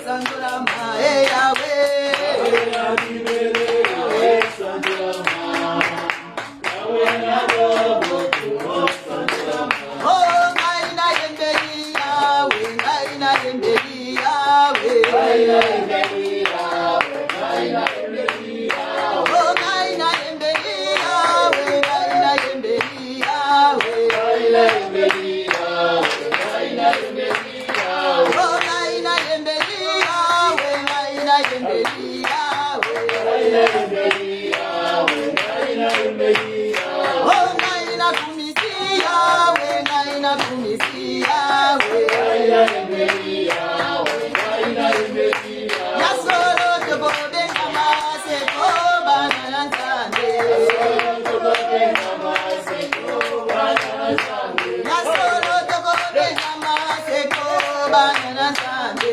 sanzolama. Yahweh. Yahweh na bibele, Yahweh sanzolama. Yahweh na boboto sanzolama. Oh ngai na yembeli Yahweh, ngai na yembeli Yahweh. Ngai na yembeli Yahweh, ngai na yembeli Yahweh. Oh ngai na yembeli Yahweh, ngai na yembeli Yahweh. Ngai na yembeli Yahweh, ngai na yembeli Yahweh. Oh ngai na yembeli Yahweh, ngai na yembeli Yahweh. Ngai na yembeli Yahweh, ngai na yembeli Yahweh. Oh ngai na kumisi Yahweh, ngai na kumisi Yahweh. Ngai na yembeli Yahweh, ngai na yembeli Yahweh. Ya solo toko benga mase ko banana nzambe. Ya solo toko benga mase ko banana nzambe.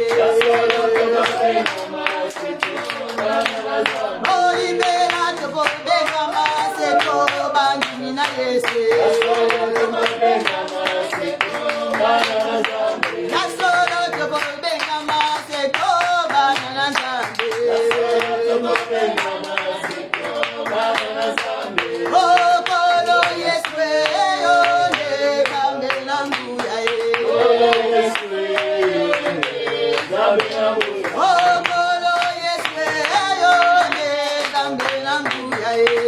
Oh libera toko benga mase ko bandini na Yesu. Ya solo toko benga mase ko banana nzambe. Oh kolo Yesu yone kambe na nguya ye. Oh kolo Yesu yone kambe na nguya ye. Oh kolo Yesu yone kambe na nguya ye.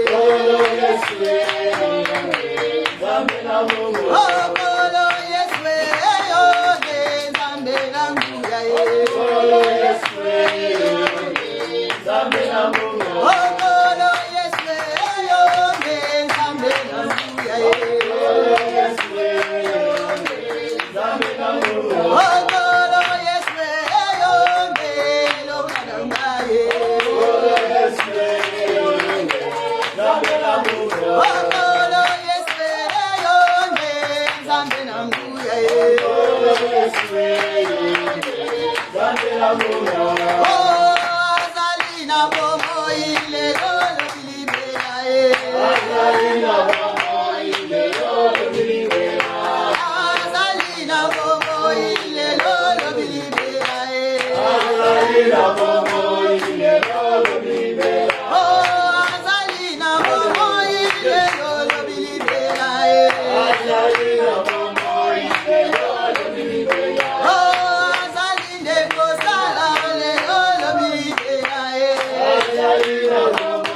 Azalina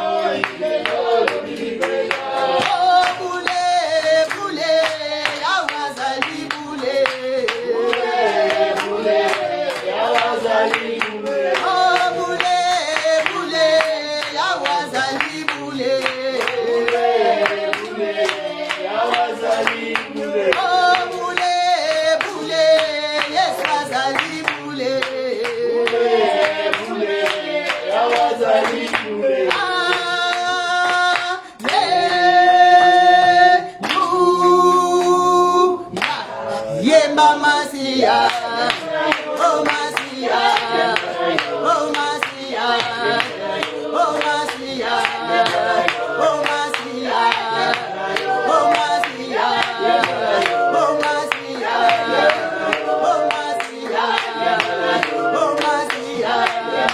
Masia, oh Masia, oh Masia, oh Masia, oh Masia, oh Masia, oh Masia, oh Masia, oh Masia, oh Masia, oh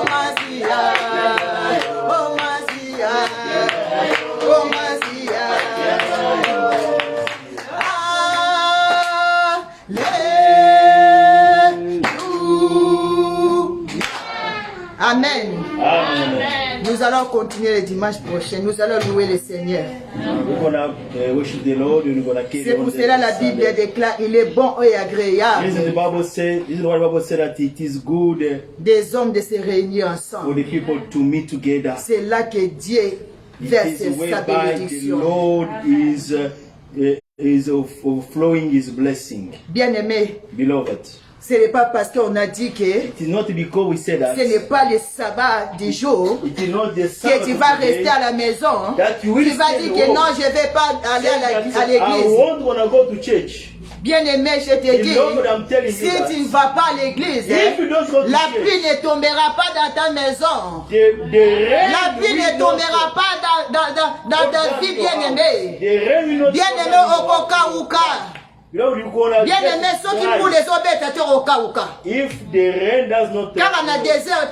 Masia, oh Masia, oh Masia. Amen. Amen. Nous allons continuer le dimanche prochain. Nous allons louer le Seigneur. C'est pour cela la Bible déclare il est bon et agréable des hommes de se réunir ensemble. C'est là que Dieu verse sa bénédiction. Is overflowing his blessing. Bien-aimé, beloved, ce n'est pas parce qu'on a dit que it is not because we say that ce n'est pas le sabbat du jour it is not the que Sabbath tu vas of the day rester à la maison. that you will Tu vas stay dire at que home. non, je ne vais pas aller à I l'église. won't wanna go to church. Bien-aimé, je te dis, Beloved, I'm telling si you that tu ne vas pas à l'église, if you don't go to la church, pluie ne tombera pas dans ta maison. the rain La pluie will ne not tombera pas dans ta vie, bien-aimé. The rain will not Bien-aimé, fall au Kokauka. Beloved, you gonna Bien-aimé, get ceux qui dry. pour les obétateurs au Kauka. If the rain does not Car na désert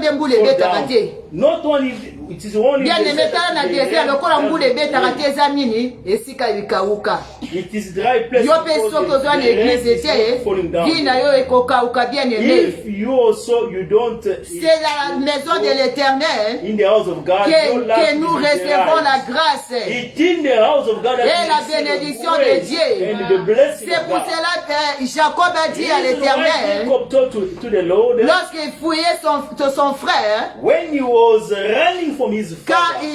de mboule fall betaka down, te. not only it is only Bien-aimé, car na désert lokola mboule betaka te eza nini esika likauka. it is dry place Yo pe because soki the ozwa na rain église is te, not falling down. vie na yo ekokauka, bien-aimé. If you also you don't C'est dans la maison de l'Éternel in the house of God, your life que nous will be recevons la dry. grâce. It's in the house of God that Et we la receive bénédiction the de grace Dieu. and the blessing C'est of pour God. cela que Jacob a dit à This is why l'Éternel, Jacob told to the Lord lorsqu'il fouillait son frère, when he was running from his quand father,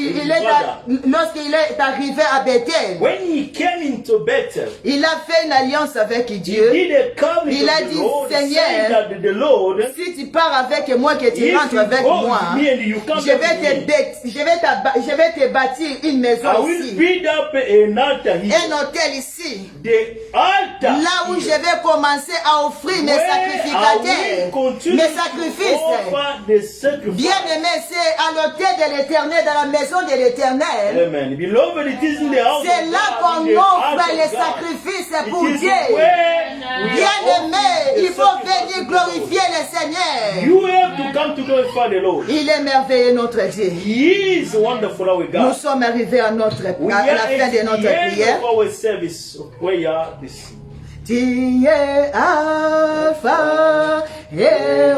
lorsqu'il est arrivé à Bethel, when he came into Bethel, il a fait une alliance avec he Dieu. did a covenant Il a of dit, the Lord, Seigneur, saying that the Lord, Si tu pars avec moi, que tu if rentres you avec go moi, with me and you come je vais with me, je vais te bâtir une maison I will ici, build up an altar here. un hôtel ici, The altar là où here, je vais commencer à offrir mes where I sacrificateurs, will continue mes to sacrifices. offer the sacrifice. Bien-aimé, c'est à l'hôtel de l'Éternel, dans la maison de l'Éternel. Amen. Beloved, it is in the house C'est of là God, qu'on in the house offre of les God. sacrifices It pour is Dieu. where we are Bien-aimé, offering il the faut sacrifice venir to the Lord. glorifier le Seigneur. You have to come to glorify the Lord. Il est merveilleux notre Dieu. He is wonderful, our Nous God. sommes arrivés à la We fin are de at notre the end prière. of our service of prayer. Tu es Alpha et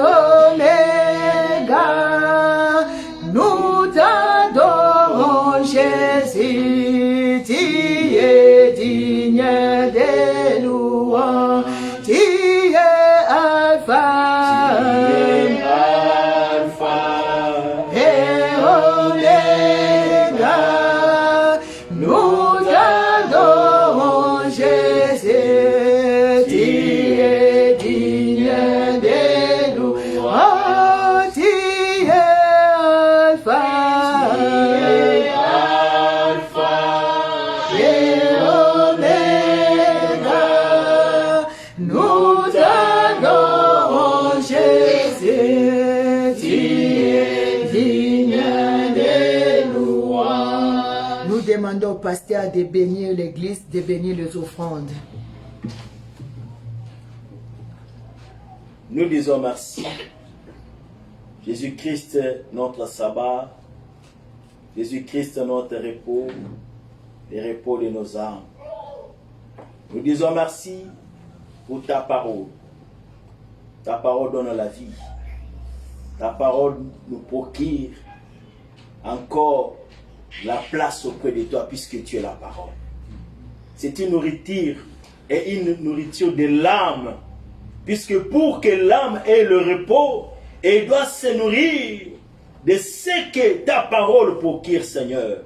Oméga. Nous t'adorons, Jésus. Tu es digne des louanges. Tu es Alpha et Oméga. Nous t'adorons, Jésus. Tu es digne des louanges. Tu es Alpha et Oméga. Nous t'adorons, Jésus. Tu es digne des louanges. Nous demandons au pasteur de bénir l'église, de bénir les offrandes. Nous disons merci. Jésus-Christ, notre sabbat, Jésus-Christ, notre repos, le repos de nos âmes. Nous disons merci pour ta parole. Ta parole donne la vie. Ta parole nous procure encore la place auprès de toi puisque tu es la parole. C'est une nourriture et une nourriture de l'âme. Puisque pour que l'âme ait le repos, elle doit se nourrir de ce que ta parole procure, Seigneur.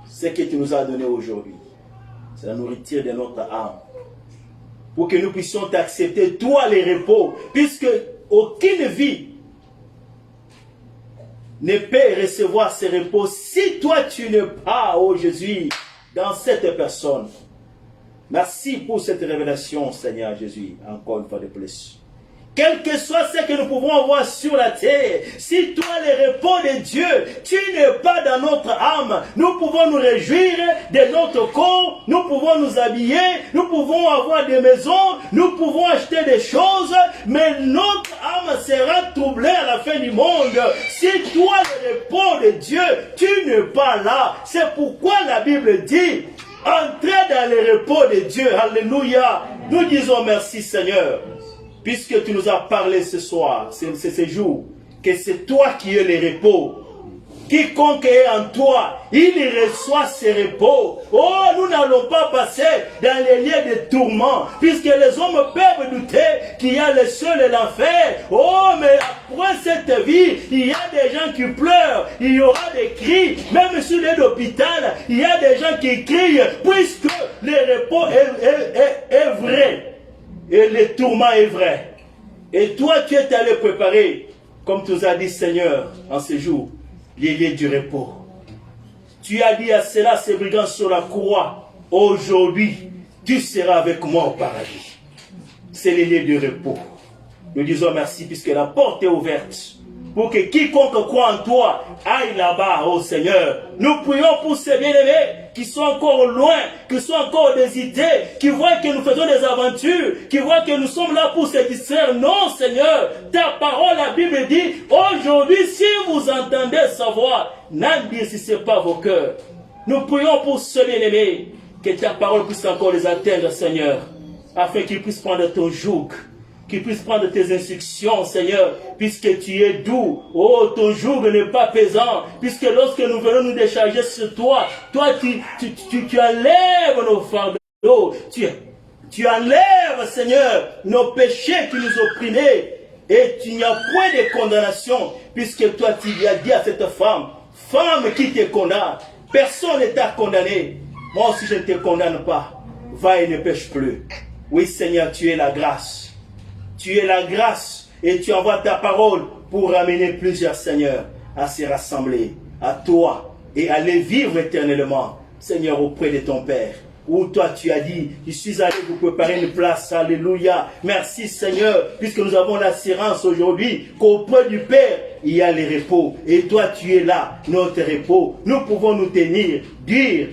Ce que tu nous as donné aujourd'hui, c'est la nourriture de notre âme. Pour que nous puissions t'accepter, toi, les repos, puisque aucune vie ne peut recevoir ce repos si toi tu n'es pas, oh Jésus, dans cette personne. Merci pour cette révélation, Seigneur Jésus, encore une fois de plus. Quel que soit ce que nous pouvons avoir sur la terre, si toi, le repos de Dieu, tu n'es pas dans notre âme, nous pouvons nous réjouir de notre corps, nous pouvons nous habiller, nous pouvons avoir des maisons, nous pouvons acheter des choses, mais notre âme sera troublée à la fin du monde. Si toi, le repos de Dieu, tu n'es pas là. C'est pourquoi la Bible dit, entrez dans le repos de Dieu. Alléluia. Nous disons merci, Seigneur. Puisque tu nous as parlé ce soir, ce jour, que c'est toi qui es le repos. Quiconque est en toi, il reçoit ce repos. Oh, nous n'allons pas passer dans les lieux de tourment, puisque les hommes peuvent douter qu'il y a le ciel et l'enfer. Oh, mais après cette vie, il y a des gens qui pleurent, il y aura des cris, même sur l'aide d'hôpital, il y a des gens qui crient, puisque le repos est vrai. Et le tourment est vrai. Et toi, tu es allé préparer, comme tu nous as dit, Seigneur, en ce jour, les lieux du repos. Tu as dit à cela, ces brigands sur la croix, aujourd'hui, tu seras avec moi au paradis. C'est les lieux du repos. Nous disons merci puisque la porte est ouverte. Pour que quiconque croit en toi aille là-bas, oh Seigneur. Nous prions pour ces bien-aimés qui sont encore loin, qui sont encore hésités, qui voient que nous faisons des aventures, qui voient que nous sommes là pour se distraire. Non, Seigneur, ta parole, la Bible dit, aujourd'hui, si vous entendez sa voix, n'endurcissez pas vos cœurs. Nous prions pour ce bien-aimé, que ta parole puisse encore les atteindre, Seigneur, afin qu'ils puissent prendre ton joug, qu'ils puissent prendre tes instructions, Seigneur, puisque tu es doux. Oh, ton joug n'est pas pesant, puisque lorsque nous venons nous décharger sur toi, toi, tu enlèves nos fardeaux, tu enlèves, Seigneur, nos péchés qui nous opprimaient, et tu n'y as point de condamnation, puisque toi, tu lui as dit à cette femme, femme qui te condamne, personne ne t'a condamné. Moi aussi, je ne te condamne pas. Va et ne pêche plus. Oui, Seigneur, tu es la grâce. Tu es la grâce et tu envoies ta parole pour ramener plusieurs seigneurs à se rassembler à toi et à les vivre éternellement, Seigneur, auprès de ton Père. Où toi tu as dit, je suis allé vous préparer une place, alléluia. Merci Seigneur, puisque nous avons l'assurance aujourd'hui qu'auprès du Père, il y a le repos. Et toi tu es là, notre repos. Nous pouvons nous tenir, dire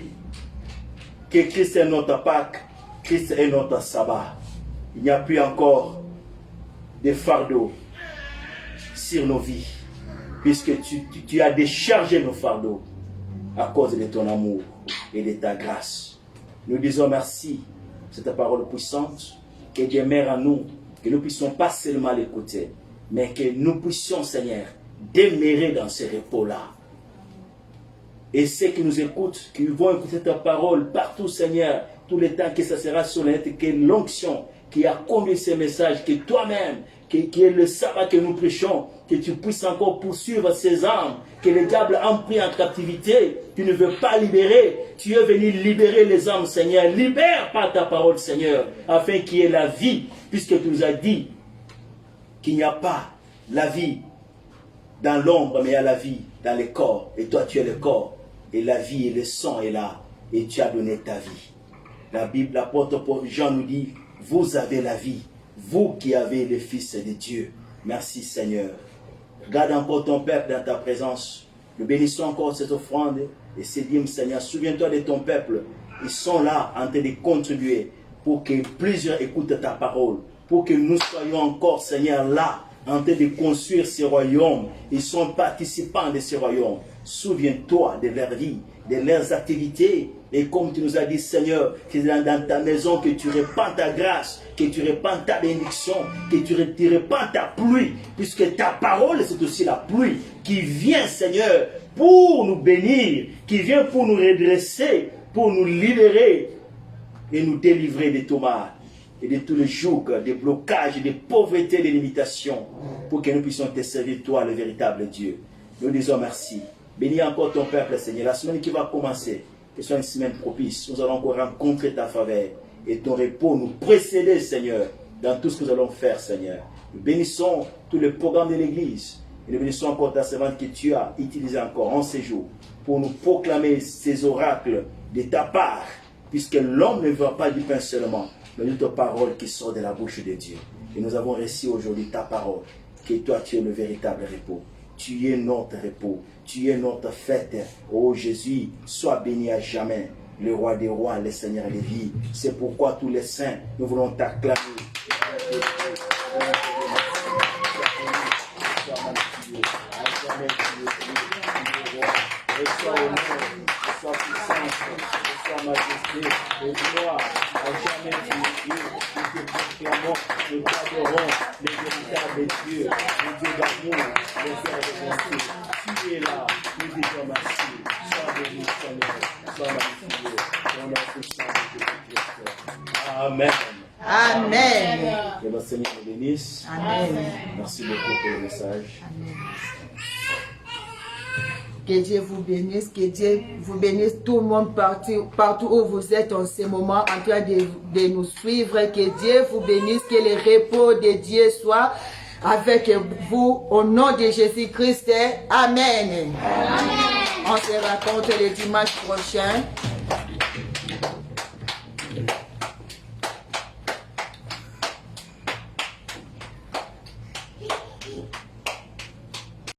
que Christ est notre Pâque, Christ est notre sabbat. Il n'y a plus encore des fardeaux sur nos vies, puisque tu as déchargé nos fardeaux à cause de ton amour et de ta grâce. Nous disons merci pour cette parole puissante, que Dieu demeure en nous, que nous puissions pas seulement l'écouter, mais que nous puissions, Seigneur, demeurer dans ce repos-là. Et ceux qui nous écoutent, qui vont écouter ta parole partout, Seigneur, tout le temps que ça sera sur la net, que l'onction qui a conduit ces messages, que toi-même, qui est le sabbat que nous prêchons, que tu puisses encore poursuivre ces âmes, que le diable a pris en captivité, tu ne veux pas libérer, tu es venu libérer les âmes, Seigneur. Libère par ta parole, Seigneur, afin qu'il y ait la vie, puisque tu nous as dit qu'il n'y a pas la vie dans l'ombre, mais il y a la vie dans le corps. Et toi, tu es le corps, et la vie et le sang est là, et tu as donné ta vie. La Bible, l'apôtre Jean nous dit, vous avez la vie, vous qui avez le Fils de Dieu. Merci Seigneur. Garde encore ton peuple dans ta présence. Nous bénissons encore cette offrande et ces dîmes, Seigneur. Souviens-toi de ton peuple. Ils sont là en train de contribuer pour que plusieurs écoutent ta parole, pour que nous soyons encore, Seigneur, là, en train de construire ce royaume. Ils sont participants de ce royaume. Souviens-toi de leur vie, de leurs activités. Et comme tu nous as dit, Seigneur, que c'est dans ta maison que tu répands ta grâce, que tu répands ta bénédiction, que tu répands ta pluie, puisque ta parole, c'est aussi la pluie qui vient, Seigneur, pour nous bénir, qui vient pour nous redresser, pour nous libérer et nous délivrer des tourments et de tous les jougs, des blocages, des pauvretés, des limitations, pour que nous puissions te servir, toi, le véritable Dieu. Nous disons merci. Bénis encore ton peuple, Seigneur. La semaine qui va commencer, que ce soit une semaine propice, nous allons encore rencontrer ta faveur et ton repos nous précéder, Seigneur, dans tout ce que nous allons faire, Seigneur. Nous bénissons tous les programmes de l'Église et nous bénissons encore ta servante que tu as utilisée encore en ces jours pour nous proclamer ces oracles de ta part, puisque l'homme ne va pas du pain seulement, mais de ta parole qui sort de la bouche de Dieu. Et nous avons reçu aujourd'hui ta parole, que toi tu es le véritable repos. Tu es notre repos, tu es notre fête. Oh Jésus, sois béni à jamais, le roi des rois, le Seigneur des vies. C'est pourquoi tous les saints, nous voulons t'acclamer. Sois honneur, sois puissance, sois majesté, et gloire, à jamais Dieu, nous te proclamons, nous t'adorons, les véritables dieux, les dieux d'amour, les pères de bonté. Tu es là, nous disons merci, sois béni Seigneur, sois magnifié, dans la puissance de Christ. Amen. Amen. Que le Seigneur nous bénisse. Amen. Merci beaucoup pour le message. Amen. Que Dieu vous bénisse, que Dieu vous bénisse tout le monde partout où vous êtes en ce moment en train de nous suivre. Que Dieu vous bénisse, que le repos de Dieu soit avec vous au nom de Jésus-Christ. Amen. Amen. On se rencontre le dimanche prochain.